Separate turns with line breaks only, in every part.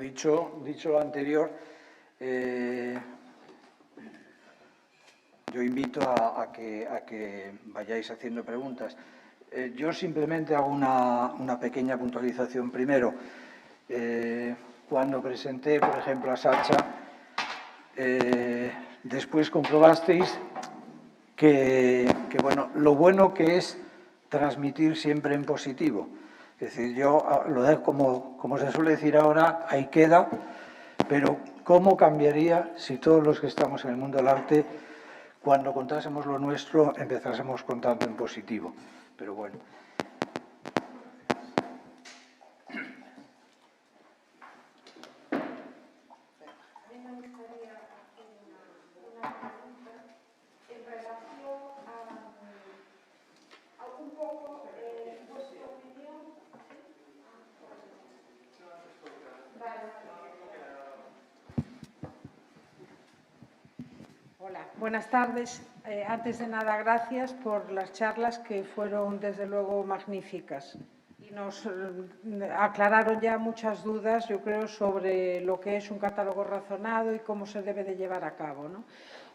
dicho lo anterior, yo invito a que vayáis haciendo preguntas. Yo simplemente hago una pequeña puntualización primero. Cuando presenté, por ejemplo, a Sacha, después comprobasteis que bueno, lo bueno que es transmitir siempre en positivo. Es decir, yo lo dejo como se suele decir ahora, ahí queda, pero ¿cómo cambiaría si todos los que estamos en el mundo del arte, cuando contásemos lo nuestro, empezásemos contando en positivo? Pero bueno.
Hola, buenas tardes. Antes de nada, gracias por las charlas que fueron, desde luego, magníficas. Y nos aclararon ya muchas dudas, yo creo, sobre lo que es un catálogo razonado y cómo se debe de llevar a cabo, ¿no?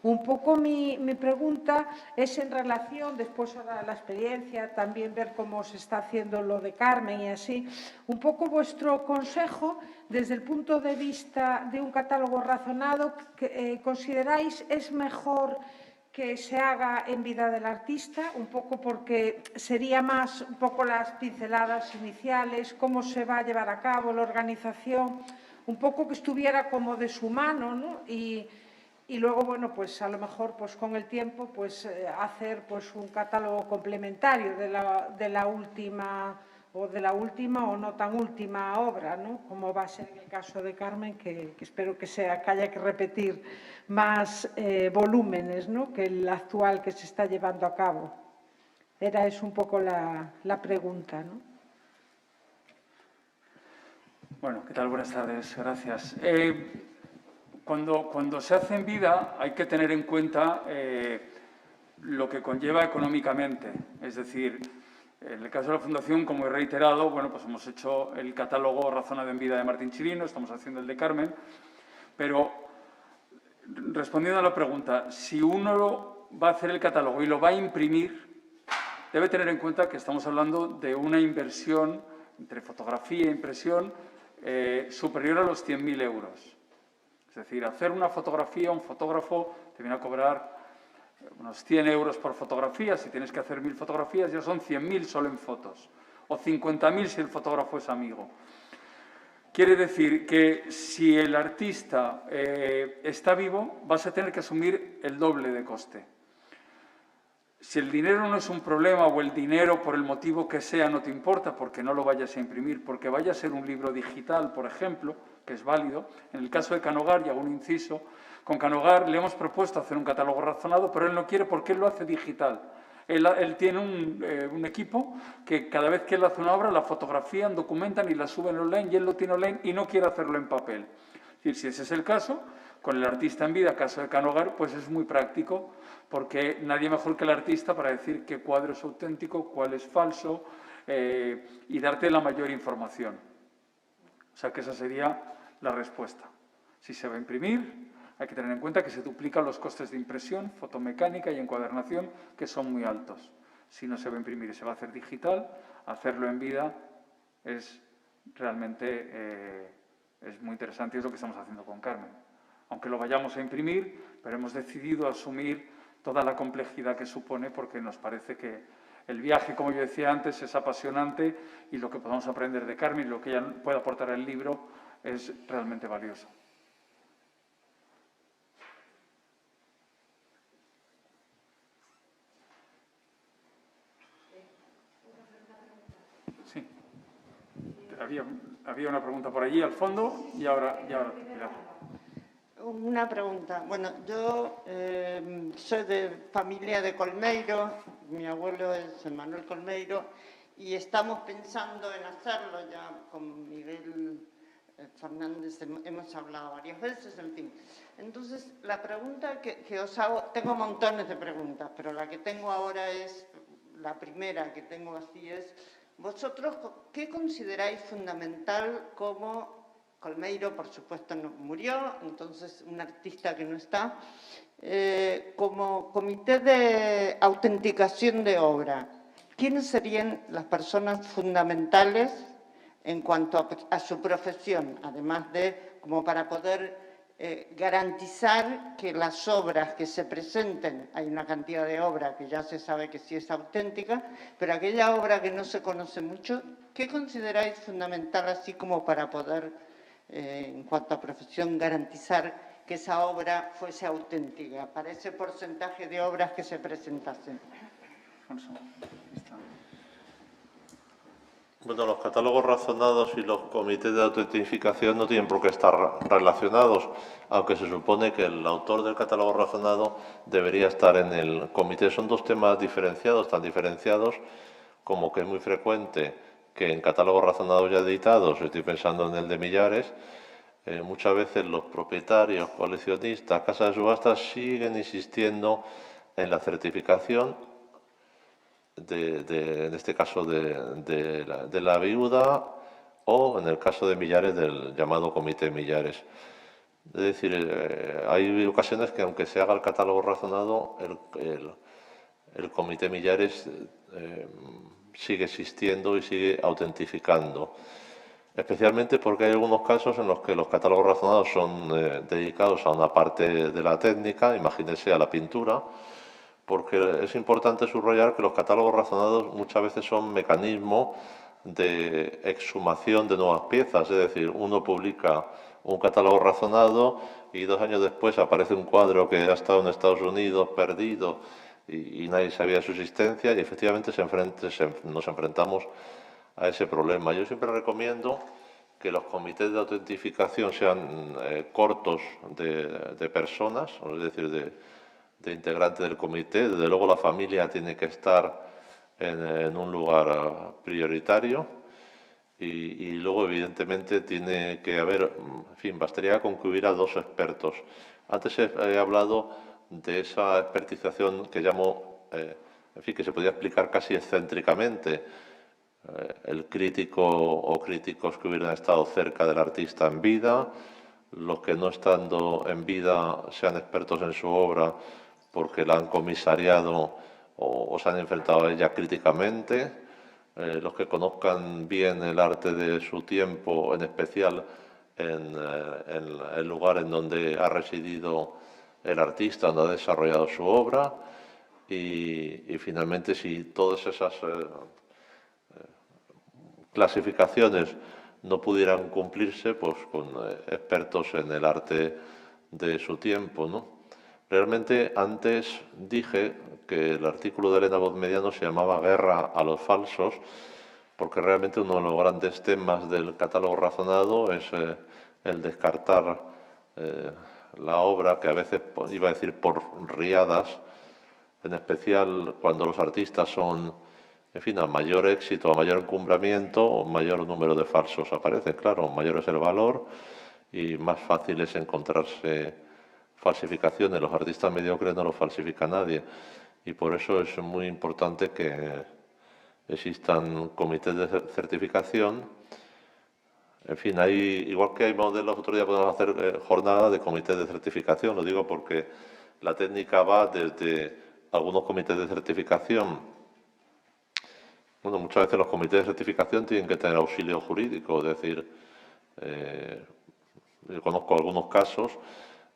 Un poco mi pregunta es en relación, después ahora la experiencia, también ver cómo se está haciendo lo de Carmen y así, un poco vuestro consejo desde el punto de vista de un catálogo razonado, ¿consideráis es mejor que se haga en vida del artista? Un poco porque sería más un poco las pinceladas iniciales, cómo se va a llevar a cabo la organización, un poco que estuviera como de su mano, ¿no? Y luego, bueno, pues a lo mejor pues con el tiempo pues hacer pues un catálogo complementario de la última o no tan última obra, ¿no? Como va a ser en el caso de Carmen, que espero que haya que repetir más volúmenes, ¿no?, que el actual que se está llevando a cabo. Es un poco la pregunta, ¿no?
Bueno, ¿qué tal? Buenas tardes, gracias. Cuando se hace en vida hay que tener en cuenta lo que conlleva económicamente. Es decir, en el caso de la Fundación, como he reiterado, bueno, pues hemos hecho el catálogo razonado en vida de Martín Chirino, estamos haciendo el de Carmen, pero respondiendo a la pregunta, si uno va a hacer el catálogo y lo va a imprimir, debe tener en cuenta que estamos hablando de una inversión entre fotografía e impresión superior a los 100.000 euros. Es decir, hacer una fotografía, un fotógrafo te viene a cobrar unos 100 euros por fotografía. Si tienes que hacer 1000 fotografías, ya son 100.000 solo en fotos. O 50.000 si el fotógrafo es amigo. Quiere decir que si el artista está vivo, vas a tener que asumir el doble de coste. Si el dinero no es un problema o el dinero, por el motivo que sea, no te importa porque no lo vayas a imprimir, porque vaya a ser un libro digital, por ejemplo, que es válido. En el caso de Canogar, y hago un inciso, con Canogar le hemos propuesto hacer un catálogo razonado, pero él no quiere porque él lo hace digital. Él tiene un equipo que cada vez que él hace una obra la fotografían, documentan y la suben online, y él lo tiene online y no quiere hacerlo en papel. Es decir, si ese es el caso, con el artista en vida, caso de Canogar, pues es muy práctico, porque nadie mejor que el artista para decir qué cuadro es auténtico, cuál es falso, y darte la mayor información. O sea que esa sería la respuesta. Si se va a imprimir, hay que tener en cuenta que se duplican los costes de impresión, fotomecánica y encuadernación, que son muy altos. Si no se va a imprimir y se va a hacer digital, hacerlo en vida es realmente es muy interesante, y es lo que estamos haciendo con Carmen. Aunque lo vayamos a imprimir, pero hemos decidido asumir toda la complejidad que supone, porque nos parece que el viaje, como yo decía antes, es apasionante, y lo que podamos aprender de Carmen y lo que ella puede aportar al libro es realmente valioso. Sí. Había una pregunta por allí al fondo y ahora Pilar.
Una pregunta. Bueno, yo soy de familia de Colmeiro, mi abuelo es Manuel Colmeiro, y estamos pensando en hacerlo ya con Miguel Fernández, hemos hablado varias veces, en fin. Entonces, la pregunta que os hago, tengo montones de preguntas, pero la que tengo ahora es, la primera que tengo así es, ¿vosotros qué consideráis fundamental como Colmeiro, por supuesto, no, murió, entonces un artista que no está. Como comité de autenticación de obra, ¿quiénes serían las personas fundamentales en cuanto a su profesión, además de como para poder garantizar que las obras que se presenten, hay una cantidad de obra que ya se sabe que sí es auténtica, pero aquella obra que no se conoce mucho, ¿qué consideráis fundamental así como para poder, en cuanto a profesión, garantizar que esa obra fuese auténtica, para ese porcentaje de obras que se presentasen?
Bueno, los catálogos razonados y los comités de autentificación no tienen por qué estar relacionados, aunque se supone que el autor del catálogo razonado debería estar en el comité. Son dos temas diferenciados, tan diferenciados como que es muy frecuente que en catálogos razonados ya editados, estoy pensando en el de Millares, muchas veces los propietarios, coleccionistas, casas de subastas siguen insistiendo en la certificación en este caso de la viuda, o en el caso de Millares del llamado Comité Millares. Es decir, hay ocasiones que aunque se haga el catálogo razonado, el Comité Millares sigue existiendo y sigue autentificando. Especialmente porque hay algunos casos en los que los catálogos razonados son dedicados a una parte de la técnica, imagínense a la pintura, porque es importante subrayar que los catálogos razonados muchas veces son mecanismos de exhumación de nuevas piezas, es decir, uno publica un catálogo razonado y 2 años después aparece un cuadro que ha estado en Estados Unidos perdido y nadie sabía de su existencia, y efectivamente nos enfrentamos a ese problema. Yo siempre recomiendo que los comités de autentificación sean cortos de personas, es decir, de integrantes del comité. Desde luego la familia tiene que estar en un lugar prioritario y luego evidentemente tiene que haber, en fin, bastaría con que hubiera 2 expertos. Antes he hablado de esa expertización que llamo, en fin, que se podía explicar casi excéntricamente, el crítico o críticos que hubieran estado cerca del artista en vida, los que no estando en vida sean expertos en su obra porque la han comisariado o se han enfrentado a ella críticamente, los que conozcan bien el arte de su tiempo, en especial en el lugar en donde ha residido el artista, donde ha desarrollado su obra, y finalmente si todas esas clasificaciones no pudieran cumplirse, pues con expertos en el arte de su tiempo, ¿no? Realmente antes dije que el artículo de Elena Bodmediano se llamaba Guerra a los falsos, porque realmente uno de los grandes temas del catálogo razonado es el descartar la obra, que a veces, iba a decir por riadas, en especial cuando los artistas son, en fin, a mayor éxito, a mayor encumbramiento, mayor número de falsos aparece. Claro, mayor es el valor y más fácil es encontrarse falsificaciones. Los artistas mediocres no los falsifica nadie y por eso es muy importante que existan comités de certificación. En fin, igual que hay modelos, otro día podemos hacer jornadas de comités de certificación. Lo digo porque la técnica va desde algunos comités de certificación. Bueno, muchas veces los comités de certificación tienen que tener auxilio jurídico, es decir, yo conozco algunos casos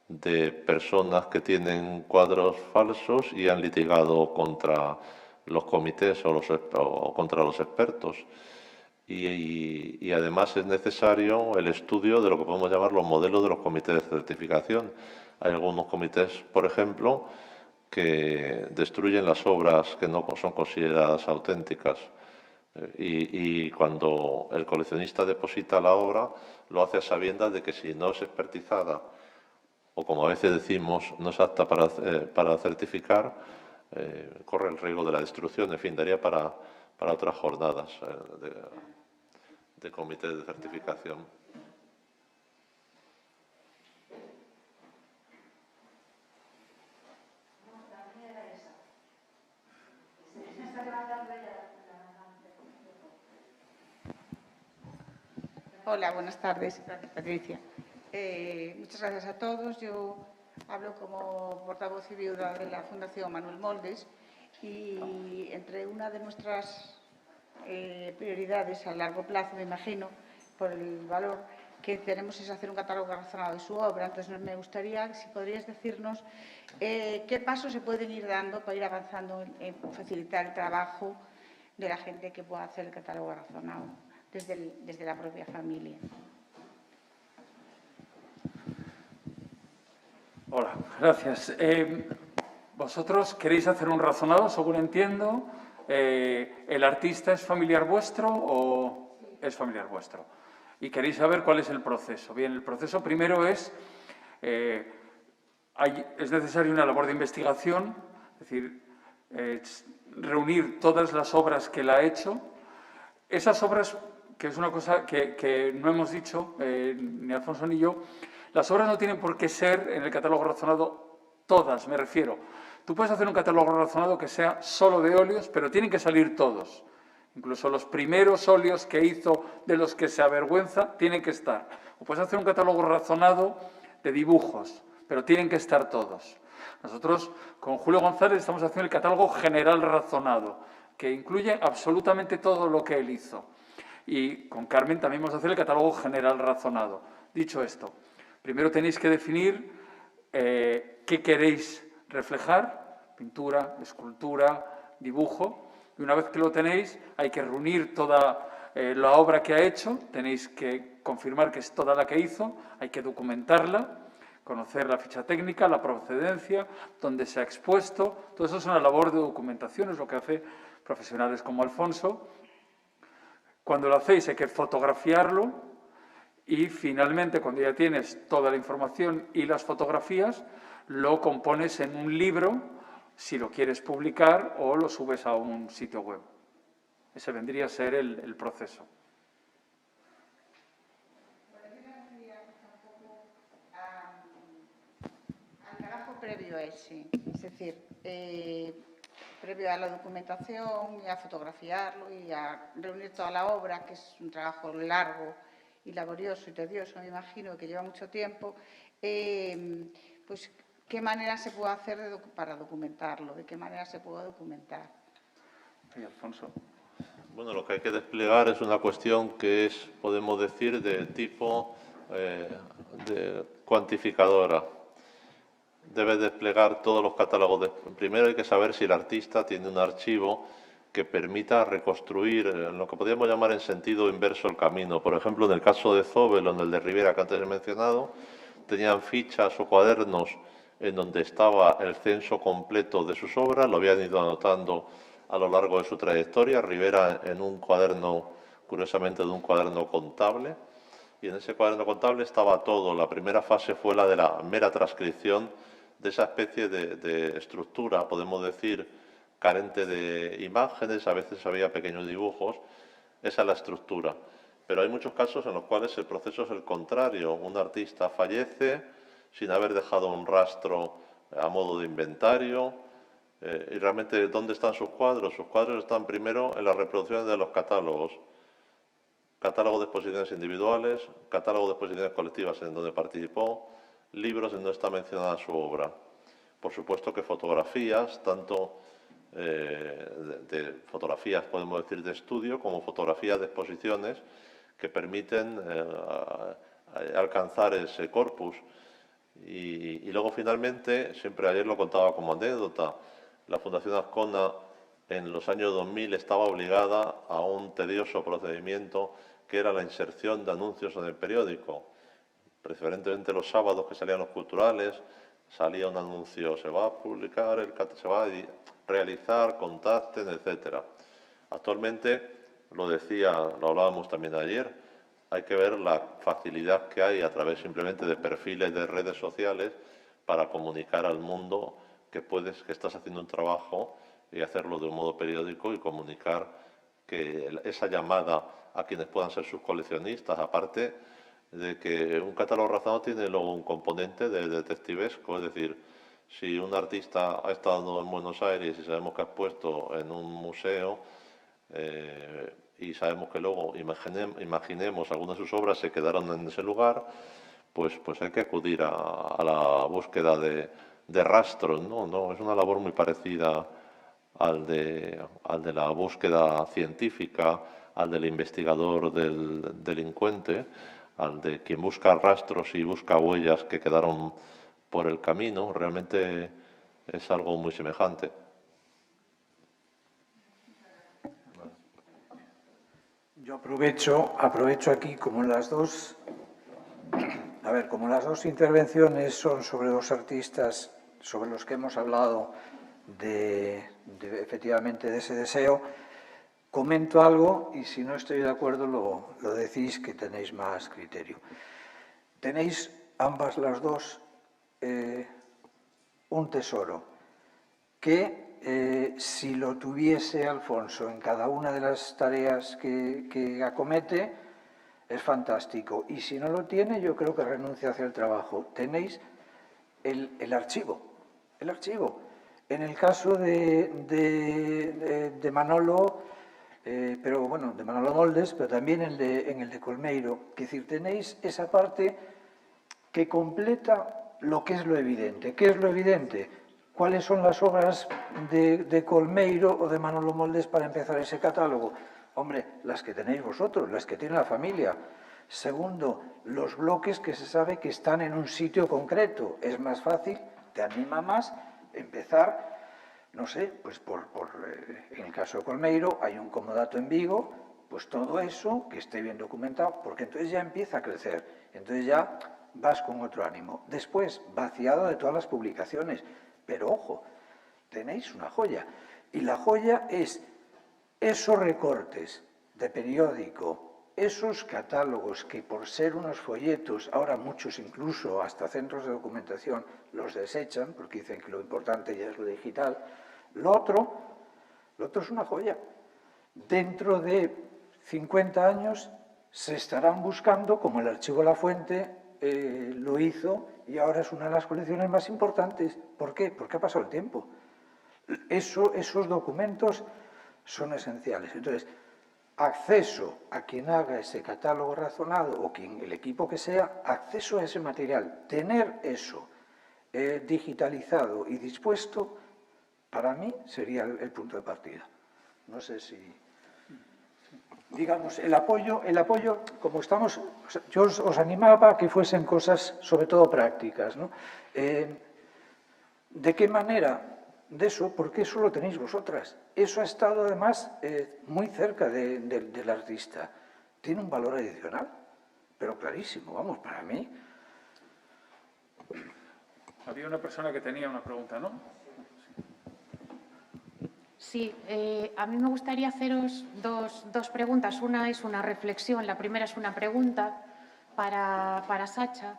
de personas que tienen cuadros falsos y han litigado contra los comités o contra los expertos. Y además es necesario el estudio de lo que podemos llamar los modelos de los comités de certificación. Hay algunos comités, por ejemplo, que destruyen las obras que no son consideradas auténticas. Y cuando el coleccionista deposita la obra, lo hace a sabiendas de que si no es expertizada, o como a veces decimos, no es apta para certificar, corre el riesgo de la destrucción. En fin, daría para otras jornadas de comités de certificación.
Hola, buenas tardes. Gracias, Patricia. Muchas gracias a todos. Yo hablo como portavoz y viuda de la Fundación Manuel Moldes y entre una de nuestras prioridades a largo plazo, me imagino, por el valor que tenemos es hacer un catálogo razonado de su obra. Entonces, me gustaría, si podrías decirnos, qué pasos se pueden ir dando para ir avanzando en facilitar el trabajo de la gente que pueda hacer el catálogo razonado desde la propia familia.
Hola, gracias. ¿Vosotros queréis hacer un razonado, según entiendo? ¿El artista es familiar vuestro o es familiar vuestro? Y queréis saber cuál es el proceso. Bien, el proceso primero es necesaria una labor de investigación, es decir, reunir todas las obras que él ha hecho. Esas obras, que es una cosa que no hemos dicho, ni Alfonso ni yo, las obras no tienen por qué ser en el catálogo razonado todas, me refiero. Tú puedes hacer un catálogo razonado que sea solo de óleos, pero tienen que salir todos. Incluso los primeros óleos que hizo de los que se avergüenza tienen que estar. O puedes hacer un catálogo razonado de dibujos, pero tienen que estar todos. Nosotros con Julio González estamos haciendo el catálogo general razonado, que incluye absolutamente todo lo que él hizo. Y con Carmen también vamos a hacer el catálogo general razonado. Dicho esto, primero tenéis que definir qué queréis reflejar: pintura, escultura, dibujo. Y una vez que lo tenéis, hay que reunir toda la obra que ha hecho, tenéis que confirmar que es toda la que hizo, hay que documentarla, conocer la ficha técnica, la procedencia, dónde se ha expuesto. Todo eso es una labor de documentación, es lo que hace profesionales como Alfonso. Cuando lo hacéis hay que fotografiarlo y finalmente, cuando ya tienes toda la información y las fotografías, lo compones en un libro, si lo quieres publicar, o lo subes a un sitio web. Ese vendría a ser el proceso.
Al trabajo previo a ese, es decir, previo a la documentación y a fotografiarlo y a reunir toda la obra, que es un trabajo largo y laborioso y tedioso, me imagino, que lleva mucho tiempo, pues ¿qué manera se puede hacer para documentarlo? ¿De qué manera se puede documentar?
Sí, Alfonso.
Bueno, lo que hay que desplegar es una cuestión que es, podemos decir, de tipo de cuantificadora. Debe desplegar todos los catálogos. Primero hay que saber si el artista tiene un archivo que permita reconstruir lo que podríamos llamar en sentido inverso el camino. Por ejemplo, en el caso de Zóbel o en el de Rivera, que antes he mencionado, tenían fichas o cuadernos en donde estaba el censo completo de sus obras, lo habían ido anotando a lo largo de su trayectoria. Rivera en un cuaderno, curiosamente de un cuaderno contable, y en ese cuaderno contable estaba todo. La primera fase fue la de la mera transcripción de esa especie de estructura, podemos decir, carente de imágenes, a veces había pequeños dibujos. Esa es la estructura. Pero hay muchos casos en los cuales el proceso es el contrario. Un artista fallece sin haber dejado un rastro a modo de inventario. Y realmente, ¿dónde están sus cuadros? Sus cuadros están primero en las reproducciones de los catálogos. Catálogo de exposiciones individuales, catálogo de exposiciones colectivas en donde participó, libros en donde está mencionada su obra. Por supuesto que fotografías, tanto de fotografías, podemos decir, de estudio, como fotografías de exposiciones que permiten alcanzar ese corpus. Y luego, finalmente, siempre ayer lo contaba como anécdota, la Fundación Azcona en los años 2000 estaba obligada a un tedioso procedimiento que era la inserción de anuncios en el periódico. Preferentemente los sábados que salían los culturales, salía un anuncio: se va a publicar, se va a realizar, contacten, etcétera. Actualmente, lo hablábamos también ayer, hay que ver la facilidad que hay a través simplemente de perfiles de redes sociales para comunicar al mundo que estás haciendo un trabajo y hacerlo de un modo periódico y comunicar que esa llamada a quienes puedan ser sus coleccionistas, aparte de que un catálogo razonado tiene luego un componente de detectivesco, es decir, si un artista ha estado en Buenos Aires y sabemos que ha expuesto en un museo y sabemos que luego, imaginemos, algunas de sus obras se quedaron en ese lugar, pues hay que acudir a la búsqueda de rastros, ¿no? ¿No? Es una labor muy parecida al de la búsqueda científica, al del investigador del delincuente, al de quien busca rastros y busca huellas que quedaron por el camino. Realmente es algo muy semejante.
Yo aprovecho aquí, como las dos intervenciones son sobre dos artistas sobre los que hemos hablado efectivamente de ese deseo, comento algo y si no estoy de acuerdo lo decís, que tenéis más criterio. Tenéis ambas las dos un tesoro que si lo tuviese Alfonso en cada una de las tareas que acomete, es fantástico. Y si no lo tiene, yo creo que renuncia hacia el trabajo. Tenéis el archivo. En el caso de Manolo, pero bueno, de Manolo Moldes, pero también en el de Colmeiro. Es decir, tenéis esa parte que completa lo que es lo evidente. ¿Qué es lo evidente? ¿Cuáles son las obras de Colmeiro o de Manolo Moldes para empezar ese catálogo? Hombre, las que tenéis vosotros, las que tiene la familia. Segundo, los bloques que se sabe que están en un sitio concreto. Es más fácil, te anima más empezar, no sé, pues en el caso de Colmeiro hay un comodato en Vigo, pues todo eso que esté bien documentado, porque entonces ya empieza a crecer, entonces ya vas con otro ánimo. Después, vaciado de todas las publicaciones, pero ojo, tenéis una joya, y la joya es esos recortes de periódico, esos catálogos que por ser unos folletos, ahora muchos incluso hasta centros de documentación los desechan porque dicen que lo importante ya es lo digital, lo otro es una joya. Dentro de 50 años se estarán buscando, como el Archivo La Fuente lo hizo, y ahora es una de las colecciones más importantes. ¿Por qué? Porque ha pasado el tiempo. Esos documentos son esenciales. Entonces, acceso a quien haga ese catálogo razonado o el equipo que sea, acceso a ese material, tener eso digitalizado y dispuesto, para mí sería el punto de partida. No sé si... Digamos, el apoyo, como estamos... Yo os animaba a que fuesen cosas sobre todo prácticas, ¿no? ¿De qué manera? De eso, porque eso lo tenéis vosotras. Eso ha estado además muy cerca del artista. Tiene un valor adicional, pero clarísimo, vamos, para mí.
Había una persona que tenía una pregunta, ¿no?
Sí, a mí me gustaría haceros dos preguntas. Una es una reflexión, la primera es una pregunta para Sacha.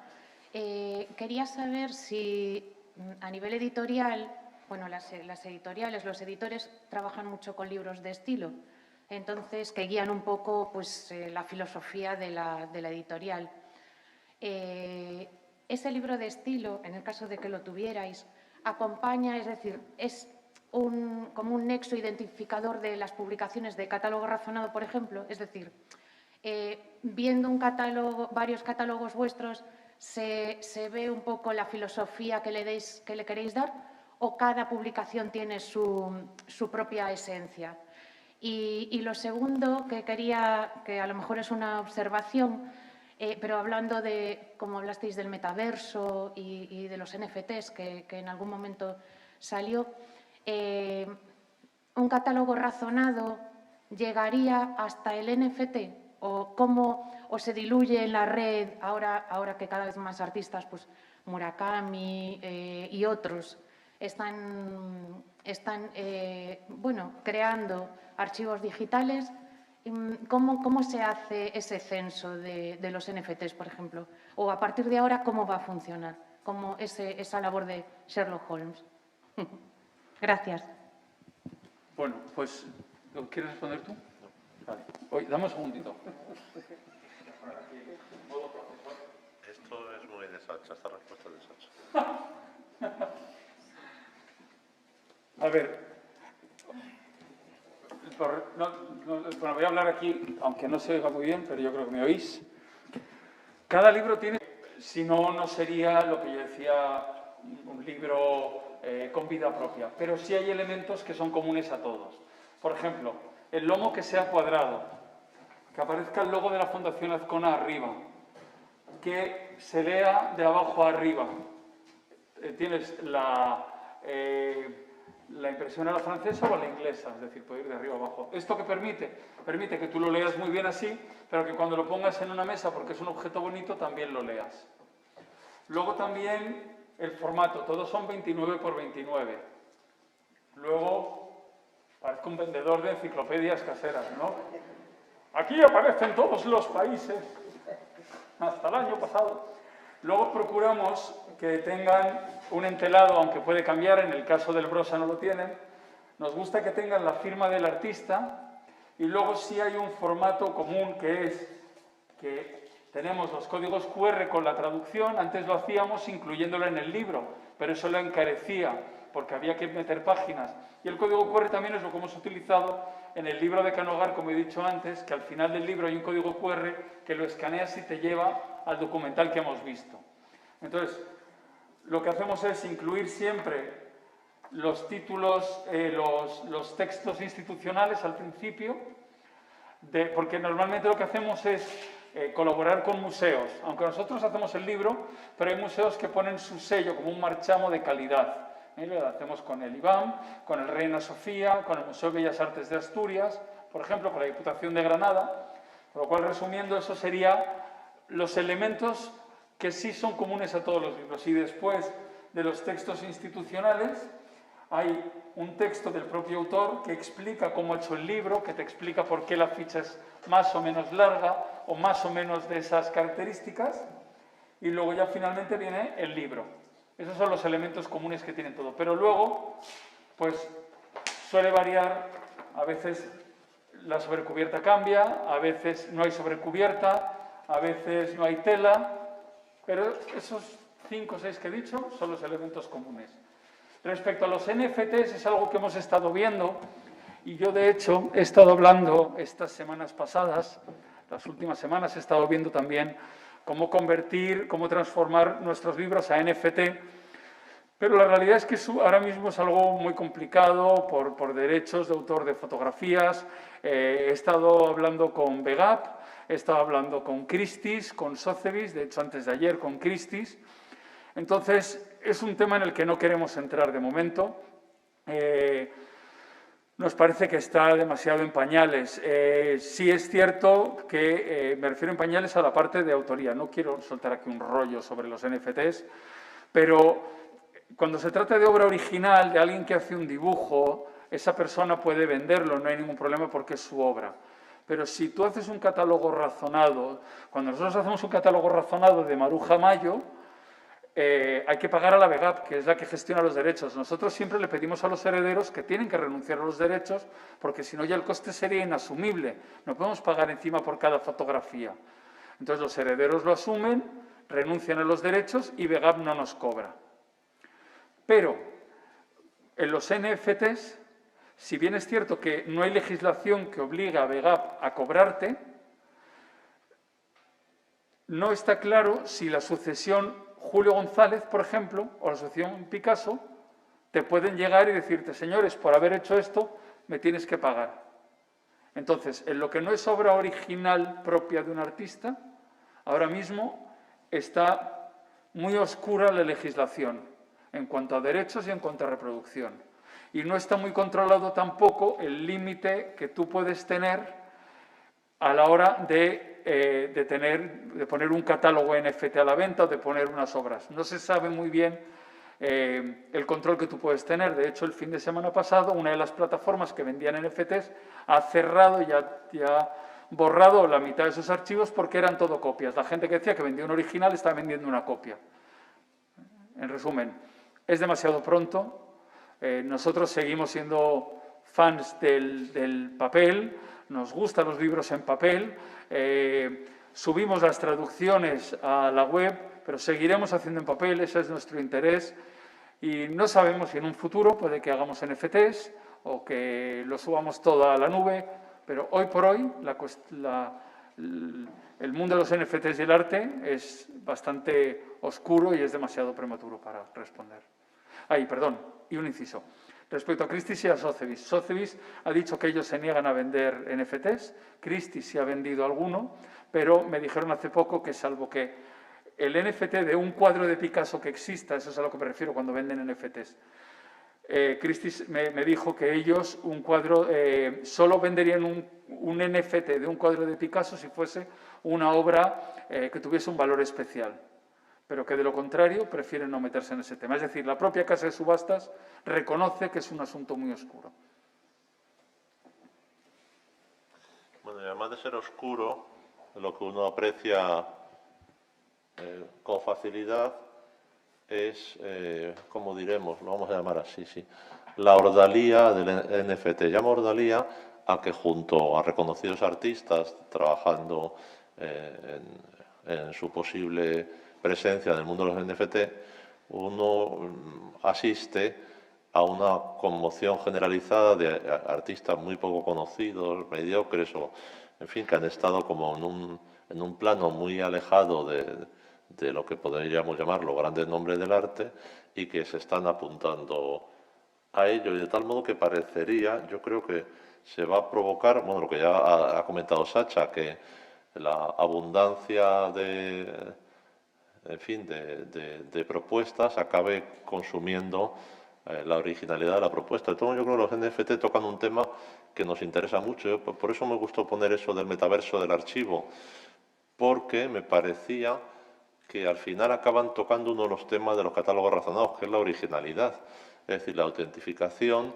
Quería saber si a nivel editorial, bueno, las editoriales, los editores trabajan mucho con libros de estilo, entonces que guían un poco pues, la filosofía de la editorial. Ese libro de estilo, en el caso de que lo tuvierais, acompaña, es decir, es como un nexo identificador de las publicaciones de catálogo razonado, por ejemplo, es decir, viendo varios catálogos vuestros, se ve un poco la filosofía que le queréis dar, o cada publicación tiene su propia esencia. Y lo segundo que quería, que a lo mejor es una observación, pero hablando de, como hablasteis del metaverso y de los NFTs que en algún momento salió, ¿un catálogo razonado llegaría hasta el NFT? ¿O se diluye en la red ahora que cada vez más artistas, pues Murakami y otros, están bueno, creando archivos digitales? ¿Cómo se hace ese censo de los NFTs, por ejemplo? O a partir de ahora, ¿cómo va a funcionar? ¿Cómo esa labor de Sherlock Holmes? Gracias.
Bueno, pues, ¿quieres responder tú? Vale. Oye, dame un segundito.
Esto es muy de Sacha, esta respuesta es de Sacha.
A ver, Bueno, voy a hablar aquí, aunque no se oiga muy bien, pero yo creo que me oís. Cada libro tiene, si no, no sería lo que yo decía, un libro con vida propia, pero sí hay elementos que son comunes a todos. Por ejemplo, el lomo que sea cuadrado, que aparezca el logo de la Fundación Azcona arriba, que se lea de abajo a arriba. Tienes la impresión a la francesa o a la inglesa, es decir, puede ir de arriba a abajo. ¿Esto qué permite? Permite que tú lo leas muy bien así, pero que cuando lo pongas en una mesa, porque es un objeto bonito, también lo leas. Luego también el formato, todos son 29 por 29. Luego, parezco un vendedor de enciclopedias caseras, ¿no? Aquí aparecen todos los países, hasta el año pasado. Luego procuramos que tengan un entelado, aunque puede cambiar, en el caso del Brosa no lo tienen. Nos gusta que tengan la firma del artista y luego sí hay un formato común que es que tenemos los códigos QR con la traducción. Antes lo hacíamos incluyéndolo en el libro, pero eso lo encarecía porque había que meter páginas. Y el código QR también es lo que hemos utilizado en el libro de Canogar, como he dicho antes, que al final del libro hay un código QR que lo escaneas y te lleva al documental que hemos visto. Entonces, lo que hacemos es incluir siempre los títulos, los textos institucionales al principio, porque normalmente lo que hacemos es colaborar con museos. Aunque nosotros hacemos el libro, pero hay museos que ponen su sello como un marchamo de calidad. Lo hacemos con el IBAM, con el Reina Sofía, con el Museo de Bellas Artes de Asturias, por ejemplo, con la Diputación de Granada. Por lo cual, resumiendo, eso serían los elementos que sí son comunes a todos los libros. Y después de los textos institucionales, hay un texto del propio autor que explica cómo ha hecho el libro, que te explica por qué la ficha es más o menos larga o más o menos de esas características. Y luego ya finalmente viene el libro. Esos son los elementos comunes que tienen todo. Pero luego, pues, suele variar. A veces la sobrecubierta cambia, a veces no hay sobrecubierta, a veces no hay tela. Pero esos 5 o 6 que he dicho son los elementos comunes. Respecto a los NFTs, es algo que hemos estado viendo. Y yo, de hecho, he estado hablando estas semanas pasadas, las últimas semanas, he estado viendo también cómo convertir, cómo transformar nuestros libros a NFT, pero la realidad es que ahora mismo es algo muy complicado por derechos de autor de fotografías. He estado hablando con Begap, he estado hablando con Christie's, con Sotheby's, de hecho antes de ayer con Christie's. Entonces, es un tema en el que no queremos entrar de momento. Nos parece que está demasiado en pañales. Sí es cierto que me refiero en pañales a la parte de autoría. No quiero soltar aquí un rollo sobre los NFTs, pero cuando se trata de obra original, de alguien que hace un dibujo, esa persona puede venderlo, no hay ningún problema porque es su obra. Pero si tú haces un catálogo razonado, cuando nosotros hacemos un catálogo razonado de Maruja Mayo, hay que pagar a la Begap, que es la que gestiona los derechos. Nosotros siempre le pedimos a los herederos que tienen que renunciar a los derechos, porque si no ya el coste sería inasumible. No podemos pagar encima por cada fotografía. Entonces los herederos lo asumen, renuncian a los derechos y Begap no nos cobra. Pero en los NFTs, si bien es cierto que no hay legislación que obligue a Begap a cobrarte, no está claro si la sucesión Julio González, por ejemplo, o la asociación Picasso, te pueden llegar y decirte, señores, por haber hecho esto, me tienes que pagar. Entonces, en lo que no es obra original propia de un artista, ahora mismo está muy oscura la legislación en cuanto a derechos y en cuanto a reproducción. Y no está muy controlado tampoco el límite que tú puedes tener a la hora de poner un catálogo NFT a la venta o de poner unas obras. No se sabe muy bien el control que tú puedes tener. De hecho, el fin de semana pasado, una de las plataformas que vendían NFTs ha cerrado y ha borrado la mitad de sus archivos porque eran todo copias. La gente que decía que vendía un original estaba vendiendo una copia. En resumen, es demasiado pronto. Nosotros seguimos siendo fans del papel, nos gustan los libros en papel, subimos las traducciones a la web, pero seguiremos haciendo en papel, ese es nuestro interés. Y no sabemos si en un futuro puede que hagamos NFTs o que lo subamos todo a la nube, Pero hoy por hoy el mundo de los NFTs y el arte es bastante oscuro y es demasiado prematuro para responder. Perdón, y un inciso. Respecto a Christie's y a Sotheby's. Sotheby's ha dicho que ellos se niegan a vender NFTs. Christie's sí ha vendido alguno, pero me dijeron hace poco que salvo que el NFT de un cuadro de Picasso que exista, eso es a lo que me refiero cuando venden NFTs, Christie's me dijo que ellos solo venderían un NFT de un cuadro de Picasso si fuese una obra que tuviese un valor especial, pero que de lo contrario prefieren no meterse en ese tema. Es decir, la propia casa de subastas reconoce que es un asunto muy oscuro.
Bueno, y además de ser oscuro, lo que uno aprecia con facilidad es, como diremos, lo vamos a llamar así, sí, la ordalía del NFT. Llamo ordalía a que junto a reconocidos artistas trabajando en su posible presencia en el mundo de los NFT, uno asiste a una conmoción generalizada de artistas muy poco conocidos, mediocres, o en fin, que han estado como en un plano muy alejado de lo que podríamos llamar los grandes nombres del arte y que se están apuntando a ello, y de tal modo que parecería, yo creo que se va a provocar, bueno, lo que ya ha comentado Sacha, que la abundancia en fin, de propuestas acabe consumiendo la originalidad de la propuesta. Entonces, yo creo que los NFT tocan un tema que nos interesa mucho. Por eso me gustó poner eso del metaverso del archivo, porque me parecía que al final acaban tocando uno de los temas de los catálogos razonados, que es la originalidad, es decir, la autentificación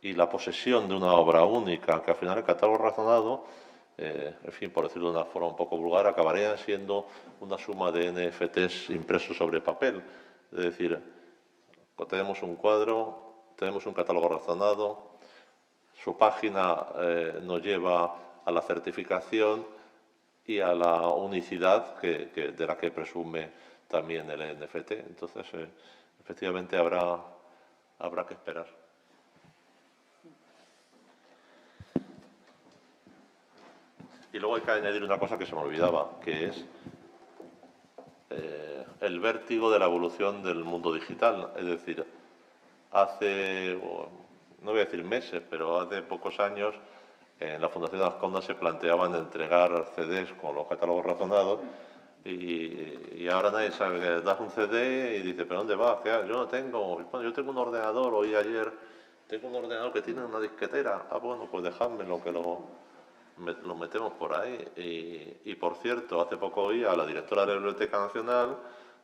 y la posesión de una obra única, que al final el catálogo razonado, en fin, por decirlo de una forma un poco vulgar, acabarían siendo una suma de NFTs impresos sobre papel. Es decir, tenemos un cuadro, tenemos un catálogo razonado, su página nos lleva a la certificación y a la unicidad de la que presume también el NFT. Entonces, efectivamente, habrá que esperar. Y luego hay que añadir una cosa que se me olvidaba, que es el vértigo de la evolución del mundo digital. Es decir, hace, no voy a decir meses, pero hace pocos años, en la Fundación Azcona se planteaban entregar CDs con los catálogos razonados y ahora nadie sabe que das un CD y dice, ¿pero dónde vas? Yo no tengo, bueno, yo tengo un ordenador, hoy ayer tengo un ordenador que tiene una disquetera. Bueno, pues dejádmelo, que lo metemos por ahí. Y por cierto, hace poco oí a la directora de la Biblioteca Nacional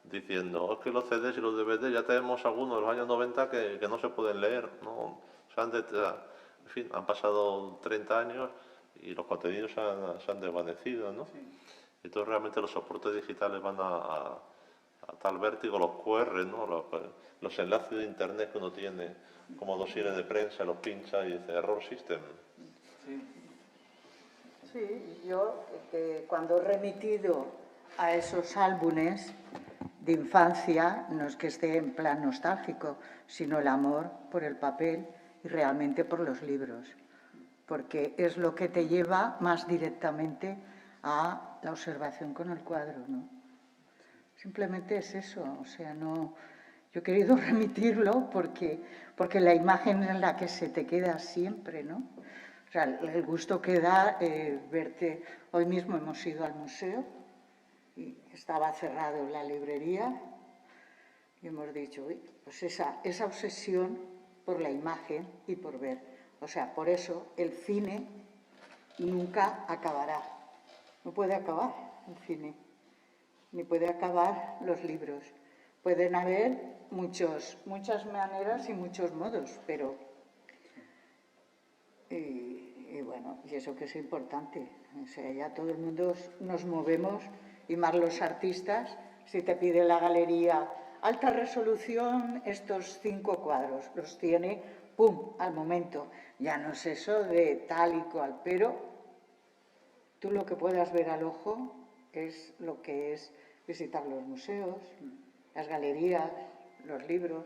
diciendo, es que los CDs y los DVD ya tenemos algunos de los años 90 que no se pueden leer, ¿no? En fin, han pasado 30 años y los contenidos se han desvanecido, ¿no? Sí. Entonces realmente los soportes digitales van a tal vértigo, los QR, ¿no? Los enlaces de internet que uno tiene como dosieres de prensa, los pincha y dice error system.
Sí.
Sí, yo cuando he remitido a esos álbumes de infancia, no es que esté en plan nostálgico, sino el amor por el papel y realmente por los libros, porque es lo que te lleva más directamente a la observación con el cuadro, ¿no? Simplemente es eso, o sea, no. Yo he querido remitirlo porque la imagen es la que se te queda siempre, ¿no? O sea, el gusto que da verte. Hoy mismo hemos ido al museo y estaba cerrado la librería y hemos dicho, uy, pues esa obsesión por la imagen y por ver. O sea, por eso el cine nunca acabará. No puede acabar el cine, ni puede acabar los libros. Pueden haber muchas maneras y muchos modos, pero... Y bueno, y eso que es importante. O sea, ya todo el mundo nos movemos, y más los artistas. Si te pide la galería alta resolución, estos 5 cuadros, los tiene, ¡pum!, al momento. Ya no es eso de tal y cual, pero tú lo que puedas ver al ojo es lo que es visitar los museos, las galerías, los libros.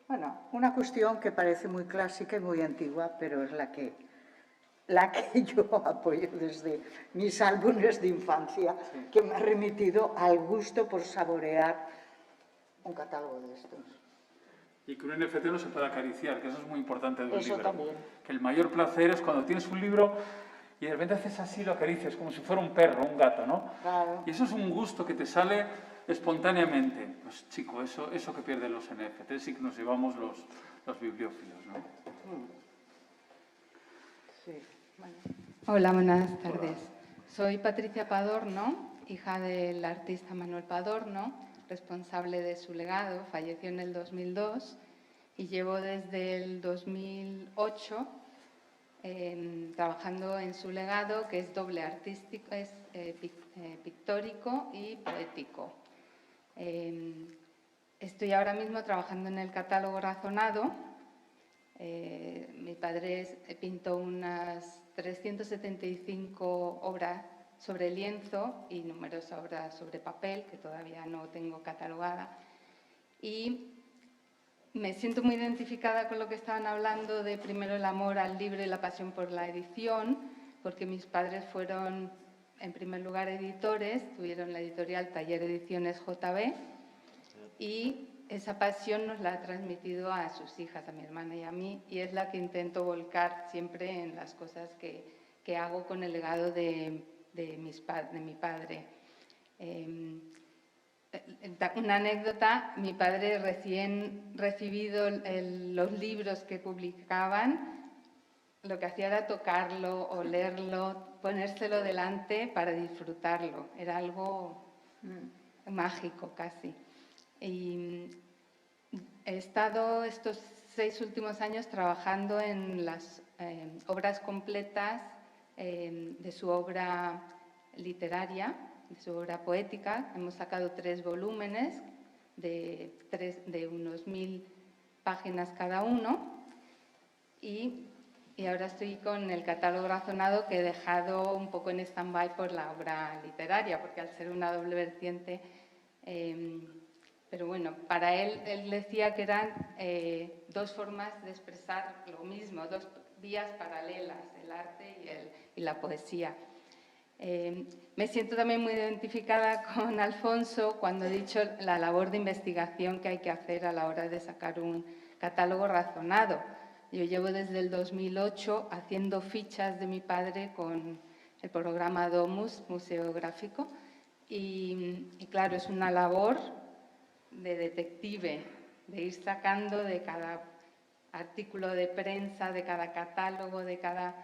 Bueno, una cuestión que parece muy clásica y muy antigua, pero es la la que yo apoyo desde mis álbumes de infancia, que me ha remitido al gusto por saborear un catálogo de estos.
Y que un NFT no se puede acariciar, que eso es muy importante de un
Eso
libro.
también.
Que el mayor placer es cuando tienes un libro y de repente haces así, lo acaricias, como si fuera un perro, un gato, ¿no?
Claro.
Y eso es un gusto que te sale espontáneamente. Pues chico, eso que pierden los NFTs sí que nos llevamos los bibliófilos, ¿no?
Sí. Bueno.
Hola, buenas tardes. Soy Patricia Padorno, hija del artista Manuel Padorno, responsable de su legado. Falleció en el 2002 y llevo desde el 2008 trabajando en su legado, que es doble artístico, es pictórico y poético. Estoy ahora mismo trabajando en el catálogo razonado. Mi padre pintó unas 375 obras sobre lienzo y numerosas obras sobre papel, que todavía no tengo catalogada. Y me siento muy identificada con lo que estaban hablando de primero el amor al libro y la pasión por la edición, porque mis padres fueron, en primer lugar, editores, tuvieron la editorial Taller Ediciones JB, y esa pasión nos la ha transmitido a sus hijas, a mi hermana y a mí, y es la que intento volcar siempre en las cosas que hago con el legado de mi padre. Una anécdota: mi padre, recién recibido los libros que publicaban, lo que hacía era tocarlo, olerlo, ponérselo delante para disfrutarlo. Era algo mágico casi. Y he estado estos 6 últimos años trabajando en las obras completas de su obra literaria, de su obra poética. Hemos sacado 3 volúmenes de unos 1000 páginas cada uno, y ahora estoy con el catálogo razonado, que he dejado un poco en stand-by por la obra literaria, porque al ser una doble vertiente, pero bueno, para él decía que eran 2 formas de expresar lo mismo, 2 vías paralelas, el arte y la poesía. Me siento también muy identificada con Alfonso cuando he dicho la labor de investigación que hay que hacer a la hora de sacar un catálogo razonado. Yo llevo desde el 2008 haciendo fichas de mi padre con el programa Domus, museográfico, y claro, es una labor de detective, de ir sacando de cada artículo de prensa, de cada catálogo, de cada,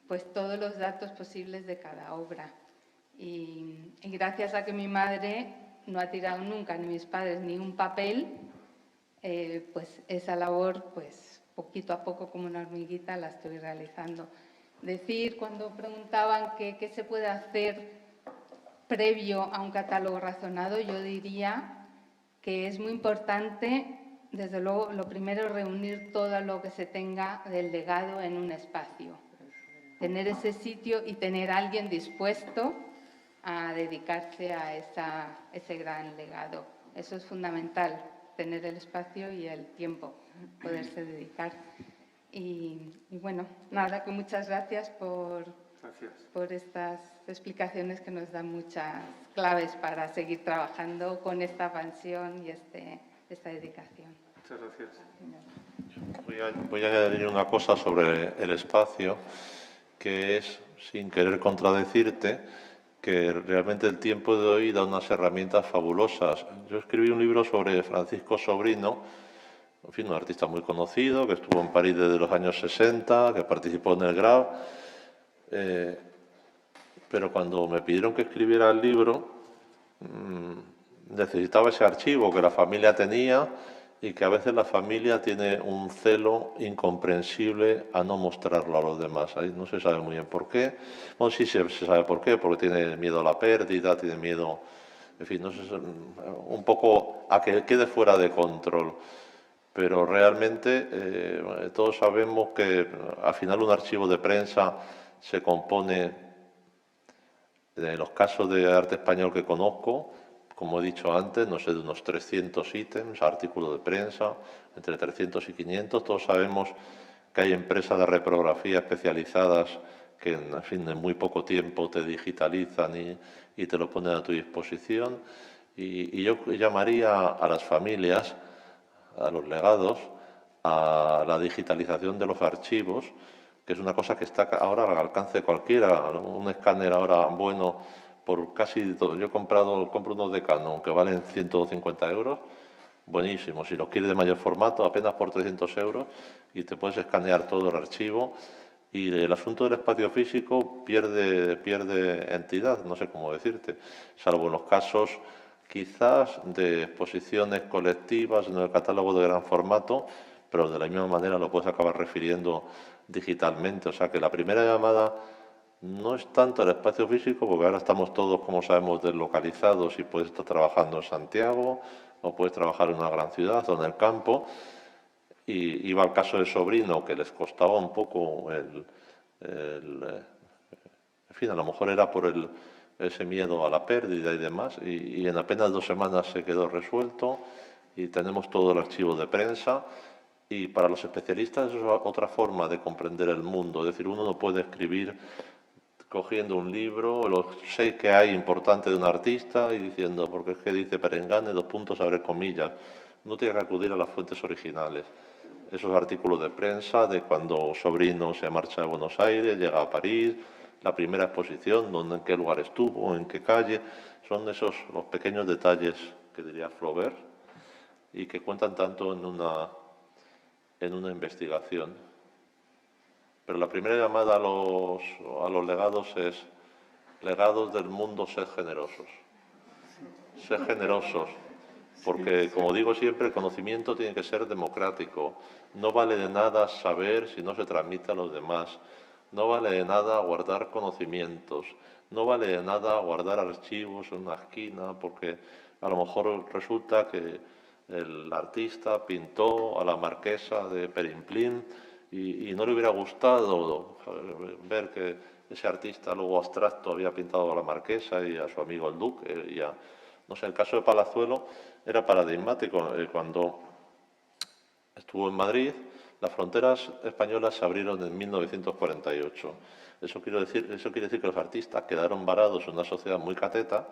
pues todos los datos posibles de cada obra. Y gracias a que mi madre no ha tirado nunca, ni mis padres, ni un papel, pues esa labor, pues poquito a poco, como una hormiguita, la estoy realizando. Decir, cuando preguntaban qué se puede hacer previo a un catálogo razonado, yo diría que es muy importante, desde luego, lo primero, reunir todo lo que se tenga del legado en un espacio. Tener ese sitio y tener a alguien dispuesto a dedicarse a ese gran legado. Eso es fundamental, tener el espacio y el tiempo, poderse dedicar. Y bueno, nada, que muchas gracias por estas explicaciones, que nos dan muchas claves para seguir trabajando con esta pasión y esta dedicación.
Muchas gracias.
Voy a añadir una cosa sobre el espacio, que es, sin querer contradecirte, que realmente el tiempo de hoy da unas herramientas fabulosas. Yo escribí un libro sobre Francisco Sobrino, en fin, un artista muy conocido, que estuvo en París desde los años 60, que participó en el Grau. Pero cuando me pidieron que escribiera el libro, necesitaba ese archivo que la familia tenía, y que a veces la familia tiene un celo incomprensible a no mostrarlo a los demás. Ahí no se sabe muy bien por qué. Bueno, sí se sabe por qué, porque tiene miedo a la pérdida, tiene miedo, en fin, no sé, un poco a que quede fuera de control. Pero realmente todos sabemos que al final un archivo de prensa se compone, de los casos de arte español que conozco, como he dicho antes, no sé, de unos 300 ítems, artículos de prensa, entre 300 y 500. Todos sabemos que hay empresas de reprografía especializadas que en fin, en muy poco tiempo te digitalizan y te lo ponen a tu disposición. Y yo llamaría a las familias, a los legados, a la digitalización de los archivos, que es una cosa que está ahora al alcance de cualquiera. Un escáner ahora bueno por casi todo. Yo compro unos de Canon que valen 150 euros, buenísimo. Si los quieres de mayor formato, apenas por 300 euros y te puedes escanear todo el archivo. Y el asunto del espacio físico pierde entidad, no sé cómo decirte, salvo en los casos quizás de exposiciones colectivas en el catálogo de gran formato, pero de la misma manera lo puedes acabar refiriendo digitalmente. O sea que la primera llamada no es tanto el espacio físico, porque ahora estamos todos, como sabemos, deslocalizados y puedes estar trabajando en Santiago o puedes trabajar en una gran ciudad o en el campo. Y iba al caso del sobrino, que les costaba un poco en fin, a lo mejor era por ese miedo a la pérdida y demás, y en apenas 2 semanas se quedó resuelto y tenemos todo el archivo de prensa. Y para los especialistas es otra forma de comprender el mundo, es decir, uno no puede escribir cogiendo un libro, los 6 que hay importantes de un artista y diciendo, porque es que dice Perengane, 2 puntos, abre comillas. Uno tiene que acudir a las fuentes originales. Esos artículos de prensa de cuando Sobrino se marcha de Buenos Aires, llega a París, la primera exposición, en qué lugar estuvo, en qué calle, son esos los pequeños detalles que diría Flaubert y que cuentan tanto en una investigación. Pero la primera llamada a los legados es: legados del mundo, sed generosos. Sed generosos. Porque, como digo siempre, el conocimiento tiene que ser democrático. No vale de nada saber si no se transmite a los demás. No vale de nada guardar conocimientos. No vale de nada guardar archivos en una esquina, porque a lo mejor resulta que el artista pintó a la marquesa de Perimplín y no le hubiera gustado ver que ese artista luego abstracto había pintado a la marquesa y a su amigo el duque. No sé, el caso de Palazuelo era paradigmático. Cuando estuvo en Madrid, las fronteras españolas se abrieron en 1948. Eso quiere decir que los artistas quedaron varados en una sociedad muy cateta.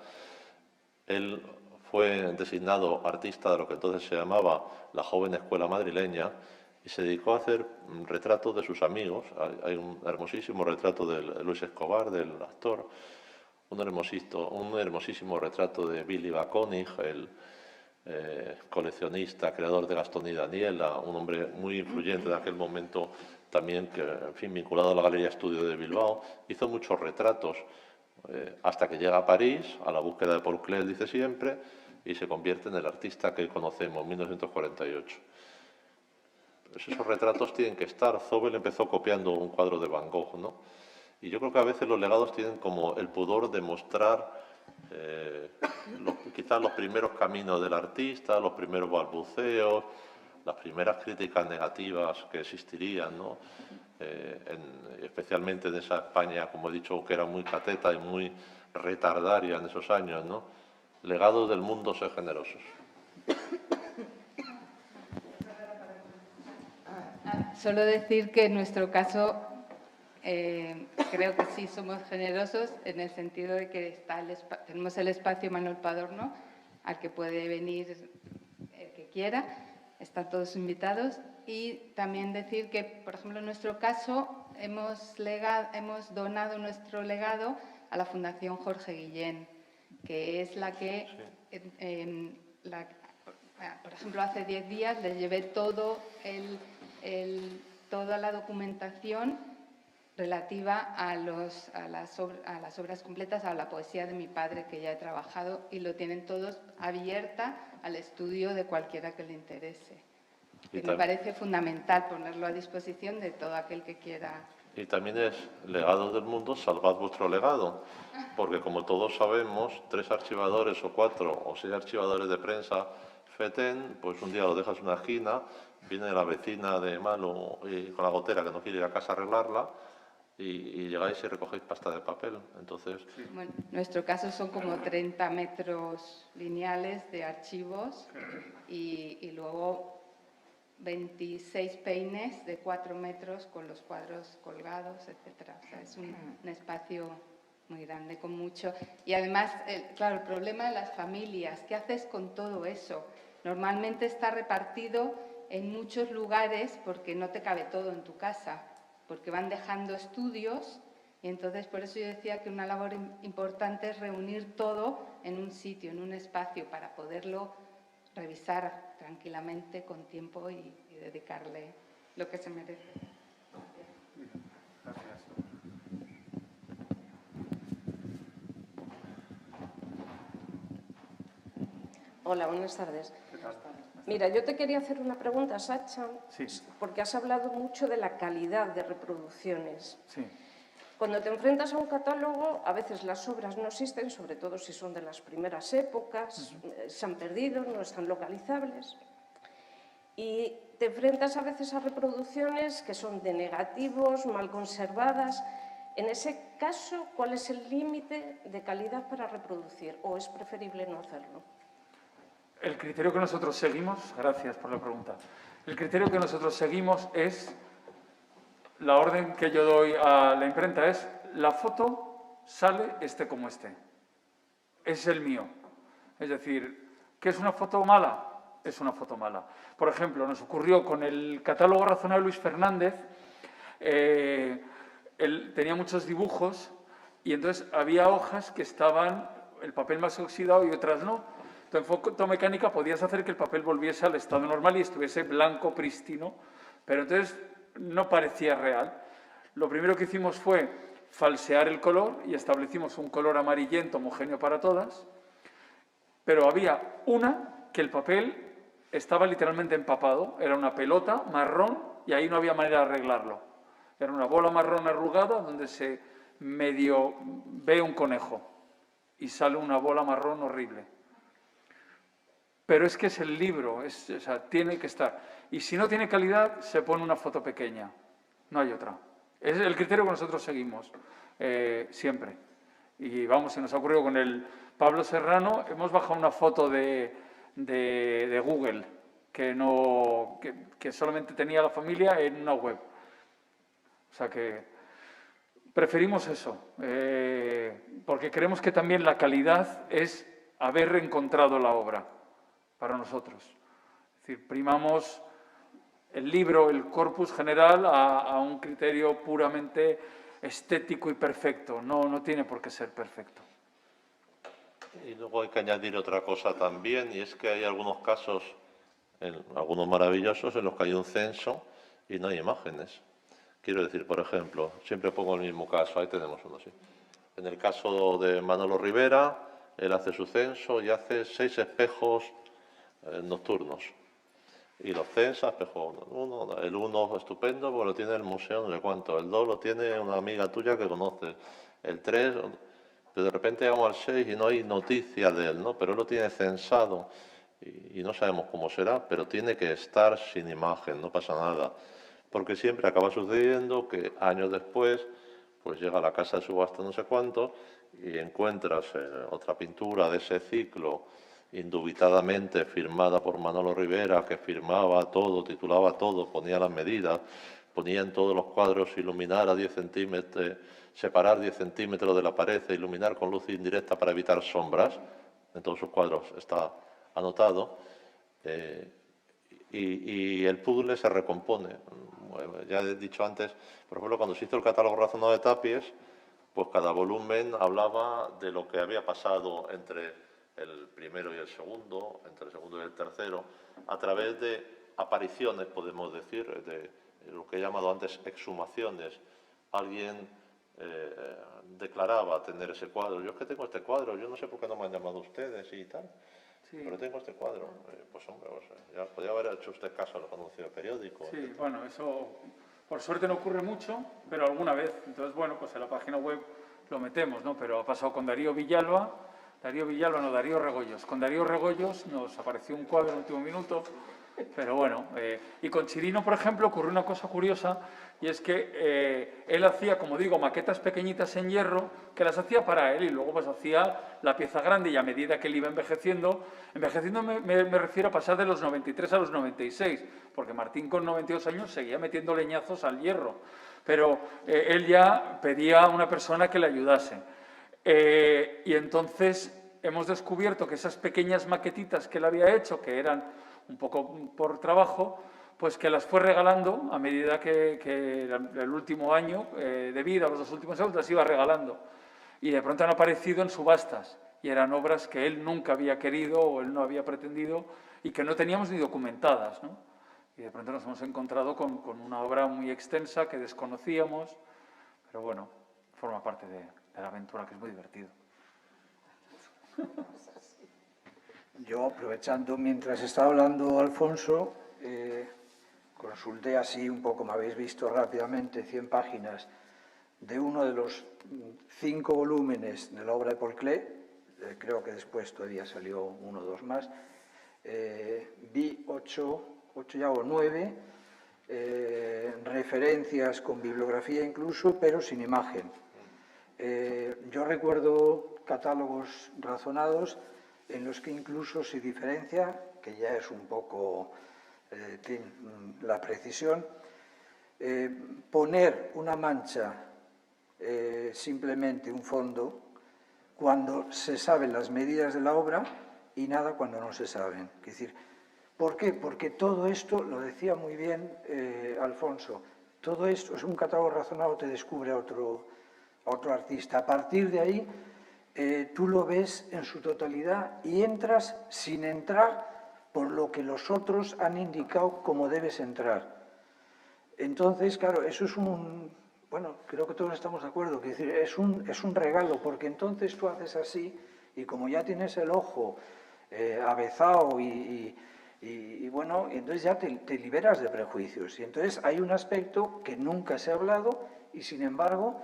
Él fue designado artista de lo que entonces se llamaba la joven escuela madrileña y se dedicó a hacer retratos de sus amigos. Hay un hermosísimo retrato de Luis Escobar, del actor, un hermosísimo retrato de Billy Bakonig, el coleccionista, creador de Gastón y Daniela, un hombre muy influyente en aquel momento también, que, en fin, vinculado a la Galería Estudio de Bilbao. Hizo muchos retratos hasta que llega a París, a la búsqueda de Paul Klee, dice siempre, y se convierte en el artista que conocemos, en 1948. Pues esos retratos tienen que estar. Zobel empezó copiando un cuadro de Van Gogh, ¿no? Y yo creo que a veces los legados tienen como el pudor de mostrar quizás los primeros caminos del artista, los primeros balbuceos, las primeras críticas negativas que existirían, ¿no? Especialmente en esa España, como he dicho, que era muy cateta y muy retardaria en esos años, ¿no? Legados del mundo, ser generosos.
Solo decir que en nuestro caso creo que sí somos generosos en el sentido de que tenemos el espacio Manuel Padorno al que puede venir el que quiera, están todos invitados. Y también decir que, por ejemplo, en nuestro caso hemos donado nuestro legado a la Fundación Jorge Guillén, que es la que, por ejemplo, hace 10 días les llevé toda la documentación relativa a las obras completas, a la poesía de mi padre, que ya he trabajado, y lo tienen todos abierta al estudio de cualquiera que le interese. Que me parece fundamental ponerlo a disposición de todo aquel que quiera.
Y también es legados del mundo, salvad vuestro legado, porque como todos sabemos, 3 archivadores o 4 o 6 archivadores de prensa FETEN, pues un día lo dejas en una esquina, viene la vecina de malo y con la gotera que no quiere ir a casa a arreglarla, y llegáis y recogéis pasta de papel. Entonces,
bueno, en nuestro caso son como 30 metros lineales de archivos y luego 26 peines de 4 metros con los cuadros colgados, etc. O sea, es un espacio muy grande, con mucho... Y además, claro, el problema de las familias, ¿qué haces con todo eso? Normalmente está repartido en muchos lugares porque no te cabe todo en tu casa, porque van dejando estudios y entonces por eso yo decía que una labor importante es reunir todo en un sitio, en un espacio, para poderlo revisar tranquilamente, con tiempo y dedicarle lo que se merece.
Gracias.
Hola, buenas tardes.
¿Qué tal?
Mira, yo te quería hacer una pregunta, Sacha,
Sí.
porque has hablado mucho de la calidad de reproducciones.
Sí.
Cuando te enfrentas a un catálogo, a veces las obras no existen, sobre todo si son de las primeras épocas, se han perdido, no están localizables. Y te enfrentas a veces a reproducciones que son de negativos, mal conservadas. En ese caso, ¿cuál es el límite de calidad para reproducir? ¿O es preferible no hacerlo?
El criterio que nosotros seguimos, gracias por la pregunta, el criterio que nosotros seguimos es, la orden que yo doy a la imprenta es, la foto sale esté como esté. Es el mío. Es decir, ¿qué es una foto mala? Es una foto mala. Por ejemplo, nos ocurrió con el catálogo razonable de Luis Fernández, él tenía muchos dibujos y entonces había hojas que estaban, el papel más oxidado y otras no. Entonces, en fotomecánica podías hacer que el papel volviese al estado normal y estuviese blanco, prístino, pero entonces no parecía real. Lo primero que hicimos fue falsear el color y establecimos un color amarillento homogéneo para todas, pero había una que el papel estaba literalmente empapado, era una pelota marrón y ahí no había manera de arreglarlo. Era una bola marrón arrugada donde se medio ve un conejo y sale una bola marrón horrible. Pero es que es el libro, o sea, tiene que estar. Y si no tiene calidad, se pone una foto pequeña. No hay otra. Es el criterio que nosotros seguimos siempre. Y vamos, se nos ha ocurrido con el Pablo Serrano, hemos bajado una foto de Google que solamente tenía la familia en una web. O sea que preferimos eso, porque creemos que también la calidad es haber reencontrado la obra para nosotros. Es decir, primamos el libro, el corpus general, a un criterio puramente estético y perfecto. No tiene por qué ser perfecto.
Y luego hay que añadir otra cosa también, y es que hay algunos casos, algunos maravillosos, en los que hay un censo y no hay imágenes. Quiero decir, por ejemplo, siempre pongo el mismo caso, ahí tenemos uno, sí. En el caso de Manolo Rivera, él hace su censo y hace 6 espejos nocturnos. Y los censa, espejo 1, el 1 estupendo, porque lo tiene el museo, no sé cuánto. El 2 lo tiene una amiga tuya que conoces. El 3, pero de repente llegamos al 6 y no hay noticia de él, ¿no? Pero él lo tiene censado y no sabemos cómo será, pero tiene que estar sin imagen, no pasa nada. Porque siempre acaba sucediendo que años después, pues llega a la casa de subasta no sé cuánto y encuentras otra pintura de ese ciclo, indubitadamente firmada por Manolo Rivera, que firmaba todo, titulaba todo, ponía las medidas, ponía en todos los cuadros iluminar a 10 centímetros, separar 10 centímetros de la pared e iluminar con luz indirecta para evitar sombras. En todos sus cuadros está anotado. Y el puzzle se recompone. Ya he dicho antes, por ejemplo, cuando se hizo el catálogo razonado de Tapies, pues cada volumen hablaba de lo que había pasado entre el primero y el segundo, entre el segundo y el tercero, a través de apariciones, podemos decir, de lo que he llamado antes exhumaciones. Alguien declaraba tener ese cuadro. Yo es que tengo este cuadro, yo no sé por qué no me han llamado ustedes y tal, sí, pero tengo este cuadro. Pues hombre, ya podía haber hecho usted caso a los anuncios de periódico.
Sí, bueno, eso por suerte no ocurre mucho, pero alguna vez. Entonces, bueno, pues en la página web lo metemos, ¿no? Pero ha pasado con Darío Regoyos. Con Darío Regoyos nos apareció un cuadro en el último minuto Pero bueno, y con Chirino, por ejemplo, ocurrió una cosa curiosa, y es que él hacía, como digo, maquetas pequeñitas en hierro, que las hacía para él, y luego pues hacía la pieza grande, y a medida que él iba envejeciendo me refiero a pasar de los 93 a los 96, porque Martín con 92 años seguía metiendo leñazos al hierro, pero él ya pedía a una persona que le ayudase. Y entonces hemos descubierto que esas pequeñas maquetitas que él había hecho, que eran un poco por trabajo, pues que las fue regalando a medida que el último año de vida, los 2 últimos años, las iba regalando. Y de pronto han aparecido en subastas, y eran obras que él nunca había querido o él no había pretendido y que no teníamos ni documentadas, ¿no? Y de pronto nos hemos encontrado con una obra muy extensa que desconocíamos, pero bueno, forma parte de la aventura, que es muy divertido.
Yo, aprovechando, mientras estaba hablando Alfonso, consulté así un poco, me habéis visto rápidamente, 100 páginas de uno de los 5 volúmenes de la obra de Paul Klee, creo que después todavía salió 1 o 2 más, vi 8 ya o 9 referencias con bibliografía incluso, pero sin imagen. Yo recuerdo catálogos razonados en los que incluso se diferencia, que ya es un poco la precisión, poner una mancha, simplemente un fondo, cuando se saben las medidas de la obra y nada cuando no se saben. Es decir, ¿por qué? Porque todo esto, lo decía muy bien Alfonso, todo esto es un catálogo razonado, te descubre a otro artista. A partir de ahí, tú lo ves en su totalidad y entras sin entrar por lo que los otros han indicado cómo debes entrar. Entonces, claro, eso es bueno, creo que todos estamos de acuerdo, que es un regalo, porque entonces tú haces así y como ya tienes el ojo avezado y bueno, entonces ya te liberas de prejuicios. Y entonces hay un aspecto que nunca se ha hablado y sin embargo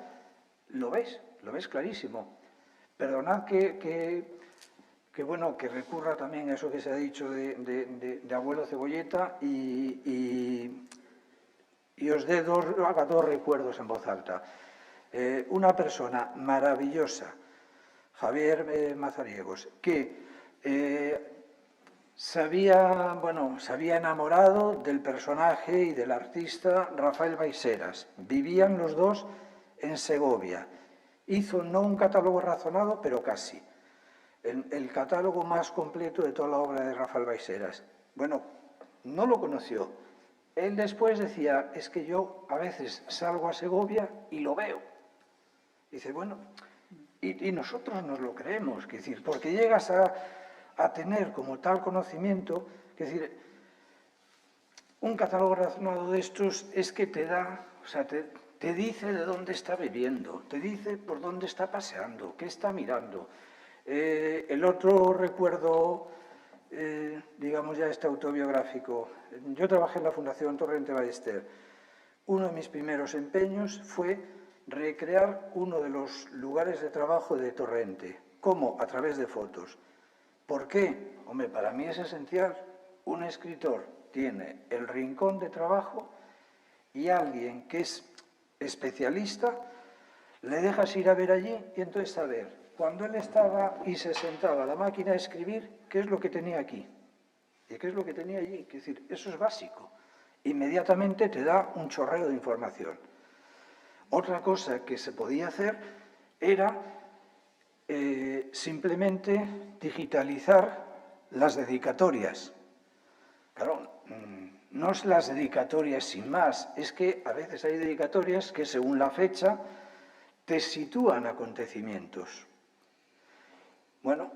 lo ves clarísimo. Perdonad que recurra también a eso que se ha dicho de Abuelo Cebolleta y os haga 2 recuerdos en voz alta. Una persona maravillosa, Javier Mazariegos, que se había enamorado del personaje y del artista Rafael Baiseras. Vivían los dos en Segovia. Hizo no un catálogo razonado, pero casi. El catálogo más completo de toda la obra de Rafael Baiseras. Bueno, no lo conoció. Él después decía, es que yo a veces salgo a Segovia y lo veo. Dice, bueno, y nosotros nos lo creemos, es decir, porque llegas a tener como tal conocimiento, es decir, un catálogo razonado de estos es que te da, o sea, te dice de dónde está bebiendo, te dice por dónde está paseando, qué está mirando. El otro recuerdo, digamos ya autobiográfico, yo trabajé en la Fundación Torrente Ballester. Uno de mis primeros empeños fue recrear uno de los lugares de trabajo de Torrente. ¿Cómo? A través de fotos. ¿Por qué? Hombre, para mí es esencial. Un escritor tiene el rincón de trabajo y alguien que es especialista, le dejas ir a ver allí y entonces saber, cuando él estaba y se sentaba a la máquina a escribir, qué es lo que tenía aquí y qué es lo que tenía allí. Es decir, eso es básico. Inmediatamente te da un chorreo de información. Otra cosa que se podía hacer era simplemente digitalizar las dedicatorias. Claro, no es las dedicatorias sin más, es que a veces hay dedicatorias que según la fecha te sitúan acontecimientos. Bueno,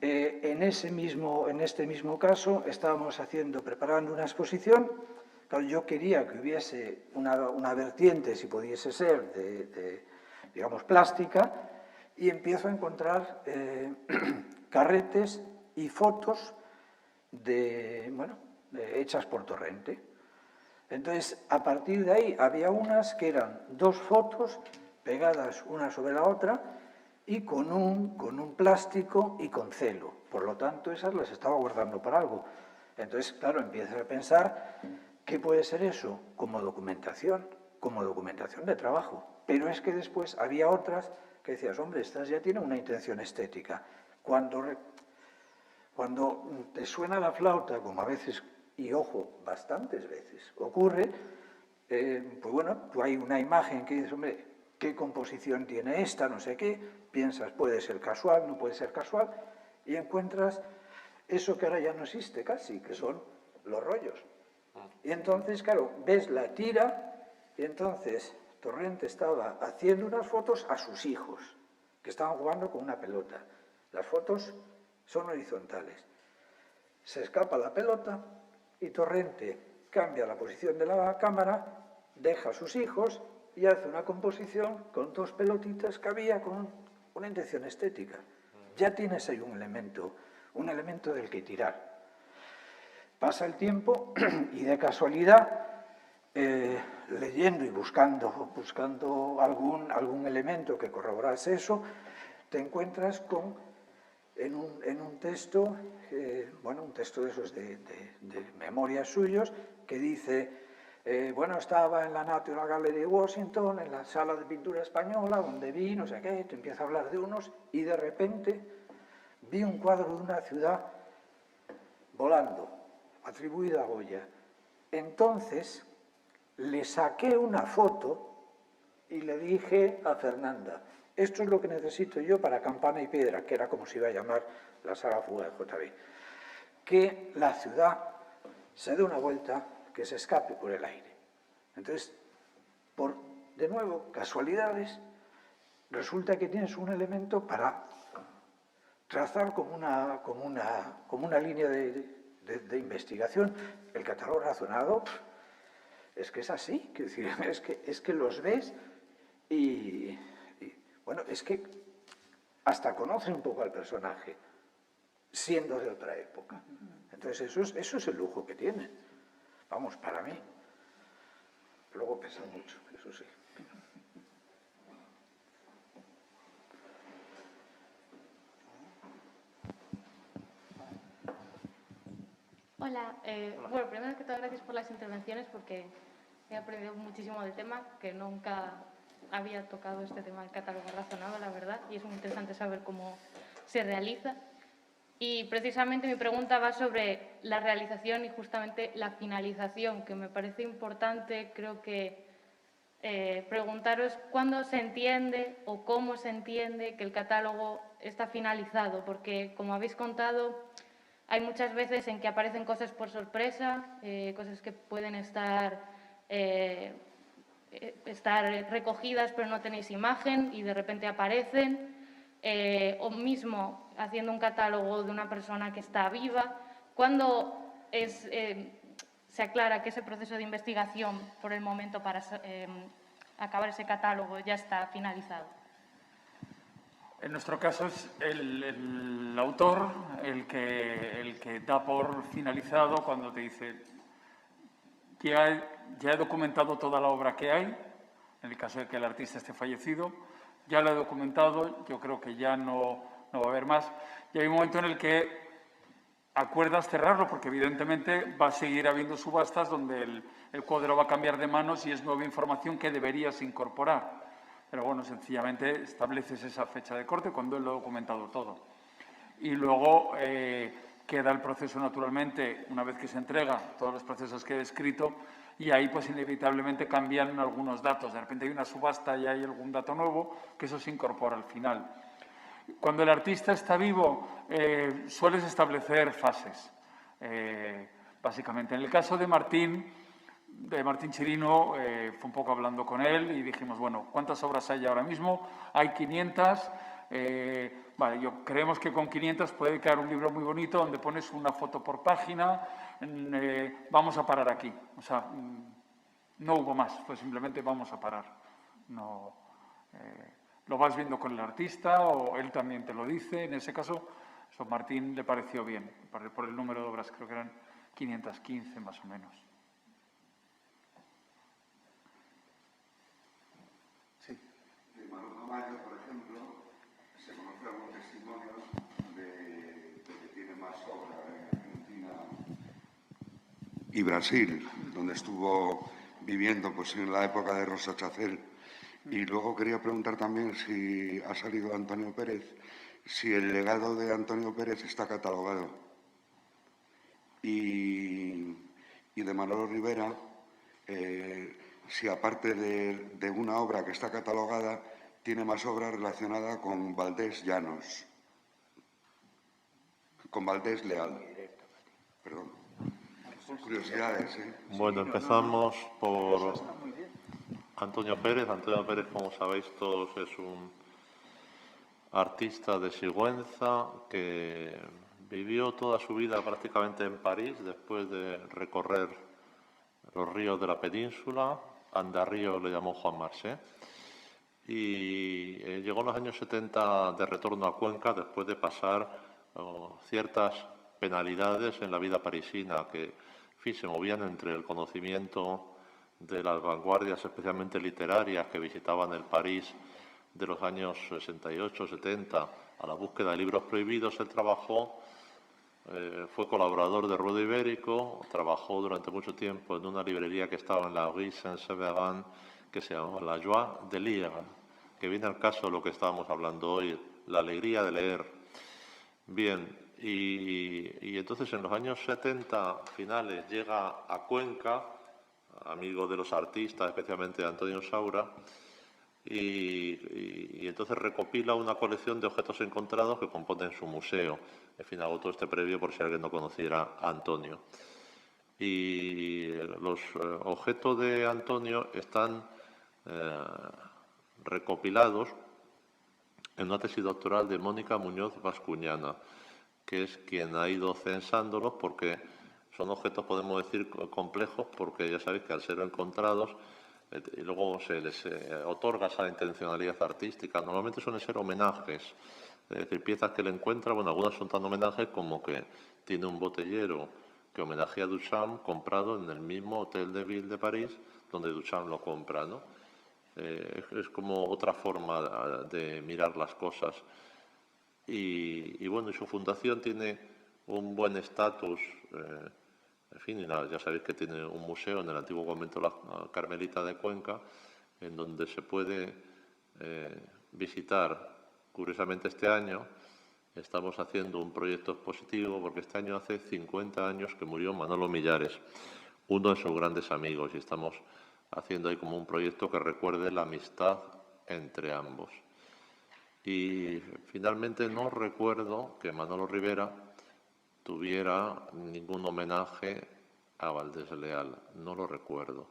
en este mismo caso estábamos preparando una exposición. Claro, yo quería que hubiese una vertiente, si pudiese ser, digamos, plástica, y empiezo a encontrar carretes y fotos hechas por Torrente. Entonces, a partir de ahí, había unas que eran 2 fotos pegadas una sobre la otra y con un plástico y con celo. Por lo tanto, esas las estaba guardando para algo. Entonces, claro, empiezas a pensar, ¿qué puede ser eso? Como documentación de trabajo. Pero es que después había otras que decías, hombre, estas ya tienen una intención estética. Cuando te suena la flauta, como a veces, y ojo, bastantes veces ocurre, pues bueno, tú hay una imagen que dices, hombre, ¿qué composición tiene esta? No sé qué, piensas, puede ser casual, no puede ser casual, y encuentras eso que ahora ya no existe casi, que son los rollos. Y entonces, claro, ves la tira, y entonces Torrente estaba haciendo unas fotos a sus hijos, que estaban jugando con una pelota. Las fotos son horizontales. Se escapa la pelota y Torrente cambia la posición de la cámara, deja a sus hijos y hace una composición con dos pelotitas que había con una intención estética. Ya tienes ahí un elemento del que tirar. Pasa el tiempo y de casualidad, leyendo y buscando algún elemento que corroborase eso, te encuentras en un texto, un texto de esos de memorias suyos, que dice, estaba en la National Gallery de Washington, en la sala de pintura española, donde vi, no sé qué, te empieza a hablar de unos, y de repente vi un cuadro de una ciudad volando, atribuido a Goya. Entonces le saqué una foto y le dije a Fernanda, esto es lo que necesito yo para Campana y Piedra, que era como se iba a llamar la saga Fuga de JB, que la ciudad se dé una vuelta, que se escape por el aire. Entonces, de nuevo, casualidades, resulta que tienes un elemento para trazar como una línea de investigación. El catálogo razonado es que es así, es que los ves y es que hasta conoces un poco al personaje, siendo de otra época. Entonces eso es el lujo que tiene, vamos, para mí. Luego pesa mucho, eso sí.
Hola, bueno, primero que todo, gracias por las intervenciones porque he aprendido muchísimo del tema, que nunca había tocado este tema del catálogo razonado, la verdad, y es muy interesante saber cómo se realiza. Y precisamente mi pregunta va sobre la realización y justamente la finalización, que me parece importante, creo que preguntaros cuándo se entiende o cómo se entiende que el catálogo está finalizado, porque como habéis contado, hay muchas veces en que aparecen cosas por sorpresa, cosas que pueden estar recogidas pero no tenéis imagen y de repente aparecen, o mismo haciendo un catálogo de una persona que está viva. ¿Cuándo se aclara que ese proceso de investigación por el momento para acabar ese catálogo ya está finalizado?
En nuestro caso es el autor el que da por finalizado cuando te dice ya he documentado toda la obra que hay, en el caso de que el artista esté fallecido, ya lo he documentado, yo creo que ya no va a haber más. Y hay un momento en el que acuerdas cerrarlo, porque evidentemente va a seguir habiendo subastas donde el cuadro va a cambiar de manos y es nueva información que deberías incorporar. Pero bueno, sencillamente estableces esa fecha de corte cuando él lo ha documentado todo. Y luego queda el proceso naturalmente, una vez que se entrega, todos los procesos que he descrito, y ahí pues inevitablemente cambian algunos datos. De repente hay una subasta y hay algún dato nuevo, que eso se incorpora al final. Cuando el artista está vivo, sueles establecer fases, básicamente. En el caso de Martín Chirino, fue un poco hablando con él y dijimos, bueno, ¿cuántas obras hay ahora mismo? Hay 500. Creemos que con 500 puede quedar un libro muy bonito donde pones una foto por página. Vamos a parar aquí. O sea, no hubo más, fue simplemente vamos a parar. No, lo vas viendo con el artista o él también te lo dice. En ese caso, a Martín le pareció bien, por el número de obras, creo que eran 515 más o menos.
Mayo, por ejemplo, se conoce algunos testimonios de que tiene más obra en Argentina y Brasil, donde estuvo viviendo pues, en la época de Rosa Chacel. Y luego quería preguntar también si ha salido Antonio Pérez, si el legado de Antonio Pérez está catalogado. Y de Manolo Rivera, si aparte de una obra que está catalogada, tiene más obra relacionada con Valdés Llanos, con Valdés Leal. Perdón. Curiosidades, ¿eh?
Bueno, empezamos por Antonio Pérez. Antonio Pérez, como sabéis todos, es un artista de Sigüenza que vivió toda su vida prácticamente en París después de recorrer los ríos de la península. Andarrío le llamó Juan Marché. Y llegó en los años 70 de retorno a Cuenca después de pasar ciertas penalidades en la vida parisina que, en fin, se movían entre el conocimiento de las vanguardias, especialmente literarias, que visitaban el París de los años 68, 70, a la búsqueda de libros prohibidos. Él trabajó, fue colaborador de Ruedo Ibérico, trabajó durante mucho tiempo en una librería que estaba en la rue Saint-Séverin, que se llamaba La Joie de Lire, que viene al caso de lo que estábamos hablando hoy, la alegría de leer. Bien, y entonces en los años 70 finales llega a Cuenca, amigo de los artistas, especialmente de Antonio Saura, y entonces recopila una colección de objetos encontrados que componen su museo. En fin, hago todo este previo por si alguien no conociera a Antonio. Y los objetos de Antonio están recopilados en una tesis doctoral de Mónica Muñoz Bascuñana, que es quien ha ido censándolos, porque son objetos, podemos decir, complejos, porque ya sabéis que al ser encontrados, y luego se les otorga esa intencionalidad artística. Normalmente suelen ser homenajes, es decir, piezas que le encuentra, bueno, algunas son tan homenajes como que tiene un botellero que homenajea a Duchamp comprado en el mismo Hotel de Ville de París, donde Duchamp lo compra, ¿no? Es como otra forma de mirar las cosas. Y bueno, y su fundación tiene un buen estatus, en fin, ya sabéis que tiene un museo en el antiguo convento La Carmelita de Cuenca, en donde se puede visitar. Curiosamente este año estamos haciendo un proyecto expositivo, porque este año hace 50 años que murió Manolo Millares, uno de sus grandes amigos, y estamos haciendo ahí como un proyecto que recuerde la amistad entre ambos. Y finalmente no recuerdo que Manolo Rivera tuviera ningún homenaje a Valdés Leal, no lo recuerdo.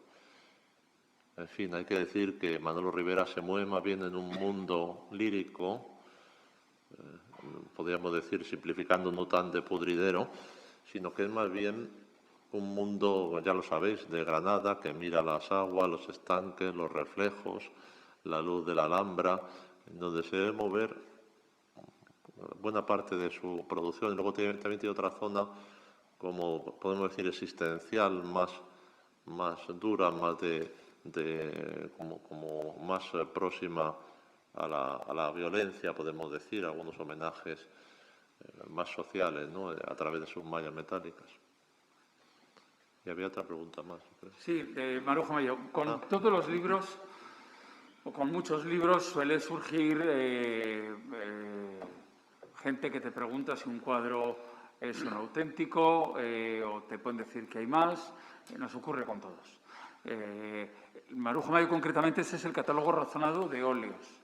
En fin, hay que decir que Manolo Rivera se mueve más bien en un mundo lírico, podríamos decir, simplificando, no tan de pudridero, sino que es más bien un mundo, ya lo sabéis, de Granada, que mira las aguas, los estanques, los reflejos, la luz de la Alhambra, en donde se debe mover buena parte de su producción. Y luego también tiene otra zona, como podemos decir, existencial, más dura, más como más próxima a la violencia, podemos decir, algunos homenajes más sociales, ¿no?, a través de sus mallas metálicas. Y había otra pregunta más. ¿Creo?
Sí, Maruja Mayo, con todos los libros, o con muchos libros, suele surgir gente que te pregunta si un cuadro es un auténtico, o te pueden decir que hay más. Nos ocurre con todos. Maruja Mayo, concretamente, ese es el catálogo razonado de óleos.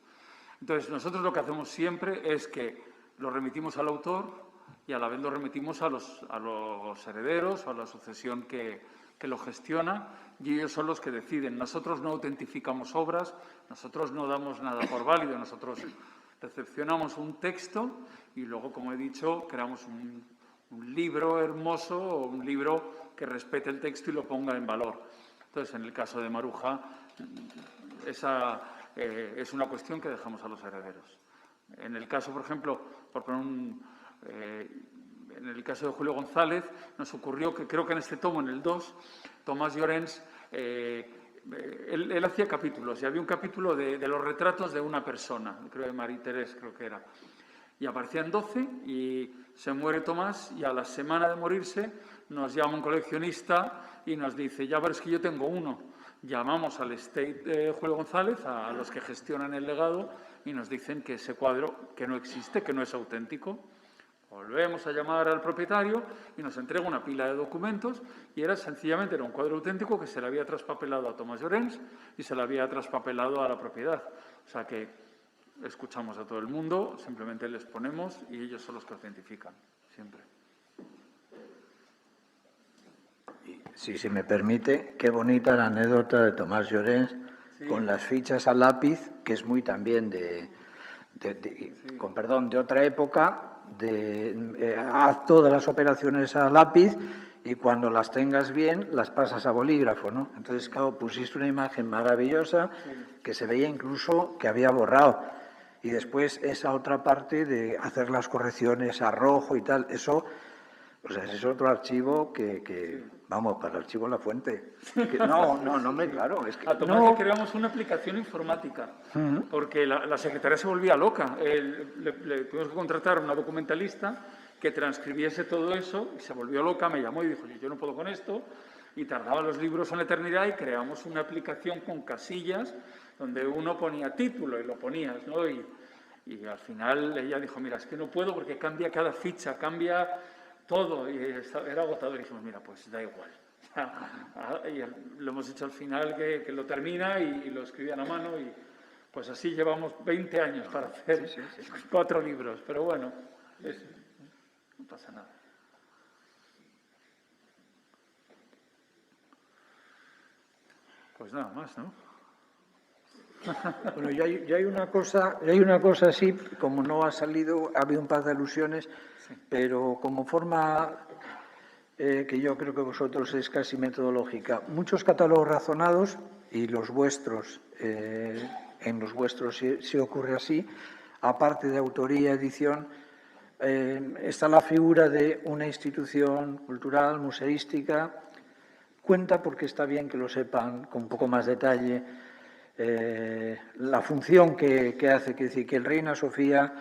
Entonces, nosotros lo que hacemos siempre es que lo remitimos al autor y a la vez lo remitimos a los herederos o a la sucesión que lo gestiona, y ellos son los que deciden. Nosotros no autentificamos obras, nosotros no damos nada por válido, nosotros recepcionamos un texto y luego, como he dicho, creamos un libro hermoso o un libro que respete el texto y lo ponga en valor. Entonces, en el caso de Maruja, esa es una cuestión que dejamos a los herederos. En el caso, por ejemplo, en el caso de Julio González, nos ocurrió que creo que en este tomo, en el 2, Tomás Llorens, él hacía capítulos, y había un capítulo de los retratos de una persona, creo de Marie Thérèse, creo que era. Y aparecían 12 y se muere Tomás y a la semana de morirse nos llama un coleccionista y nos dice, ya ves que yo tengo uno. Llamamos al estate Julio González, a los que gestionan el legado, y nos dicen que ese cuadro que no existe, que no es auténtico. Volvemos a llamar al propietario y nos entrega una pila de documentos y sencillamente era un cuadro auténtico que se le había traspapelado a Tomás Llorens y se le había traspapelado a la propiedad. O sea que escuchamos a todo el mundo, simplemente les ponemos y ellos son los que autentifican, siempre.
Si se me permite, qué bonita la anécdota de Tomás Llorens con las fichas a lápiz, que es muy también con perdón, de otra época, haz todas las operaciones a lápiz y cuando las tengas bien las pasas a bolígrafo, ¿no? Entonces, claro, pusiste una imagen maravillosa que se veía incluso que había borrado. Y después esa otra parte de hacer las correcciones a rojo y tal, eso, o sea, ese es otro archivo que vamos, para el archivo La Fuente. No, me claro. Es que,
a Tomás le creamos una aplicación informática, porque la secretaria se volvía loca. Le tuvimos que contratar a una documentalista que transcribiese todo eso y se volvió loca, me llamó y dijo, yo no puedo con esto, y tardaba los libros una eternidad y creamos una aplicación con casillas donde uno ponía título y lo ponías, ¿no? Y al final ella dijo, mira, es que no puedo porque cambia cada ficha, cambia todo, y era agotador. Y dijimos, mira, pues da igual. Y lo hemos hecho al final que lo termina y lo escribían a mano y pues así llevamos 20 años para hacer 4 libros, pero bueno, no pasa nada. Pues nada más, ¿no?
Bueno, ya hay una cosa así, como no ha salido, ha habido un par de alusiones, pero como forma que yo creo que vosotros es casi metodológica. Muchos catálogos razonados, y los vuestros, en los vuestros sí ocurre así, aparte de autoría, edición, está la figura de una institución cultural, museística. Cuenta, porque está bien que lo sepan con un poco más detalle, la función que hace, que decir, que el Reina Sofía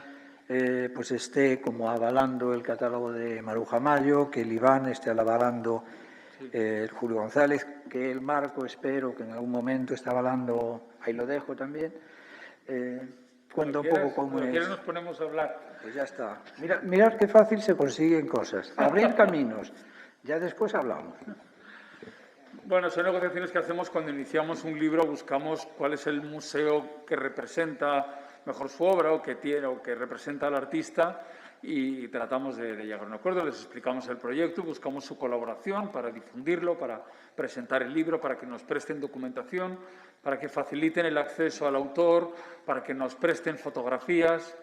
pues esté como avalando el catálogo de Maruja Mayo, que el Iván esté avalando el Julio González, que el Marco, espero que en algún momento esté avalando, ahí lo dejo también. Cuenta un poco cómo es.
Nos ponemos a hablar.
Pues ya está. Mirad qué fácil se consiguen cosas. Abrir caminos. Ya después hablamos.
Bueno, son negociaciones que hacemos cuando iniciamos un libro, buscamos cuál es el museo que representa mejor su obra o que tiene o que representa al artista y tratamos de llegar a un acuerdo, les explicamos el proyecto, buscamos su colaboración para difundirlo, para presentar el libro, para que nos presten documentación, para que faciliten el acceso al autor, para que nos presten fotografías.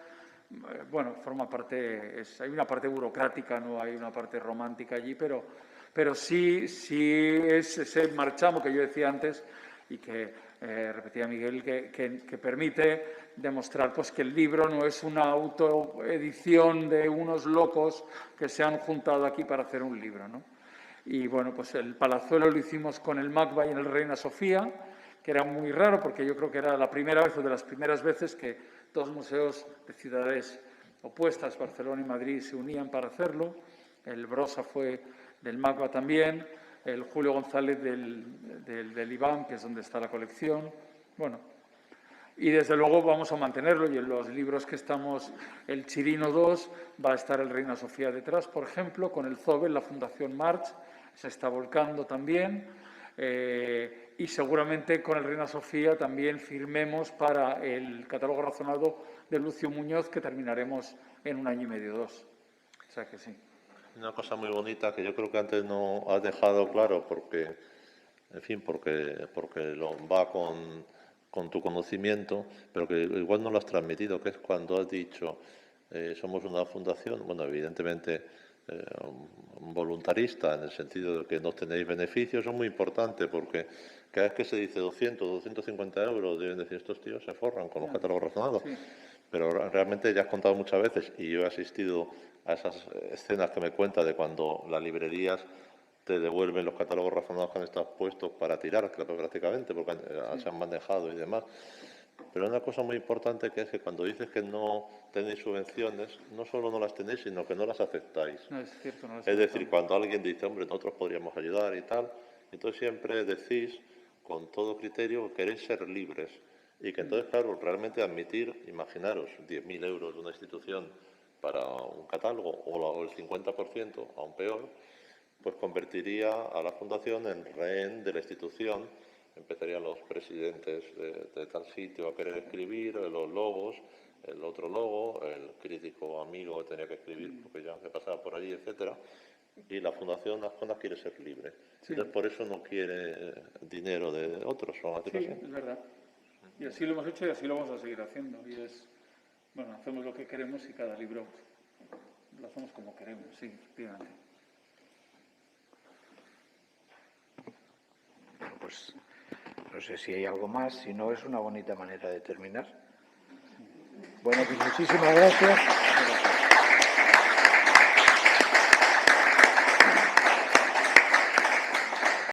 Bueno, forma parte, hay una parte burocrática, no hay una parte romántica allí, pero sí es ese marchamo que yo decía antes y que repetía Miguel, que permite demostrar pues, que el libro no es una autoedición de unos locos que se han juntado aquí para hacer un libro, ¿no? Y bueno, pues el Palazuelo lo hicimos con el MACBA y en el Reina Sofía, que era muy raro porque yo creo que era la primera vez o de las primeras veces que dos museos de ciudades opuestas, Barcelona y Madrid, se unían para hacerlo. El Brossa fue del MACBA también, el Julio González del Iván, que es donde está la colección. Bueno, y desde luego vamos a mantenerlo y en los libros que estamos, el Chirino 2, va a estar el Reina Sofía detrás, por ejemplo, con el Zobel, la Fundación March, se está volcando también, y seguramente con el Reina Sofía también firmemos para el catálogo razonado de Lucio Muñoz, que terminaremos en 1 año y medio, 2. O sea que sí.
Una cosa muy bonita que yo creo que antes no has dejado claro porque, en fin, porque lo va con tu conocimiento, pero que igual no lo has transmitido, que es cuando has dicho somos una fundación, bueno, evidentemente voluntarista en el sentido de que no tenéis beneficios, eso es muy importante porque cada vez que se dice 200, 250 euros, deben decir estos tíos se forran con los catálogos razonados. Sí. Pero realmente ya has contado muchas veces y yo he asistido a esas escenas que me cuentas de cuando las librerías te devuelven los catálogos razonados que han estado puestos para tirar prácticamente porque se han manejado y demás. Pero una cosa muy importante que es que cuando dices que no tenéis subvenciones, no solo no las tenéis, sino que no las aceptáis.
No, es cierto, no las
Es decir,
aceptamos.
cuando alguien dice, hombre, nosotros podríamos ayudar y tal, entonces siempre decís con todo criterio que queréis ser libres. Y que entonces, claro, realmente admitir, imaginaros, 10.000 euros de una institución para un catálogo o el 50%, aún peor, pues convertiría a la fundación en rehén de la institución. Empezarían los presidentes de tal sitio a querer escribir, los logos, el otro logo, el crítico amigo que tenía que escribir porque ya se pasaba por allí, etcétera. Y la Fundación Azcona quiere ser libre.
Sí.
Entonces, por eso no quiere dinero de otros. ¿O
Sí, es verdad. Y así lo hemos hecho y así lo vamos a seguir haciendo. Y es, bueno, hacemos lo que queremos y cada libro lo hacemos como queremos, sí, efectivamente.
Bueno, pues no sé si hay algo más, si no es una bonita manera de terminar. Bueno, pues muchísimas gracias.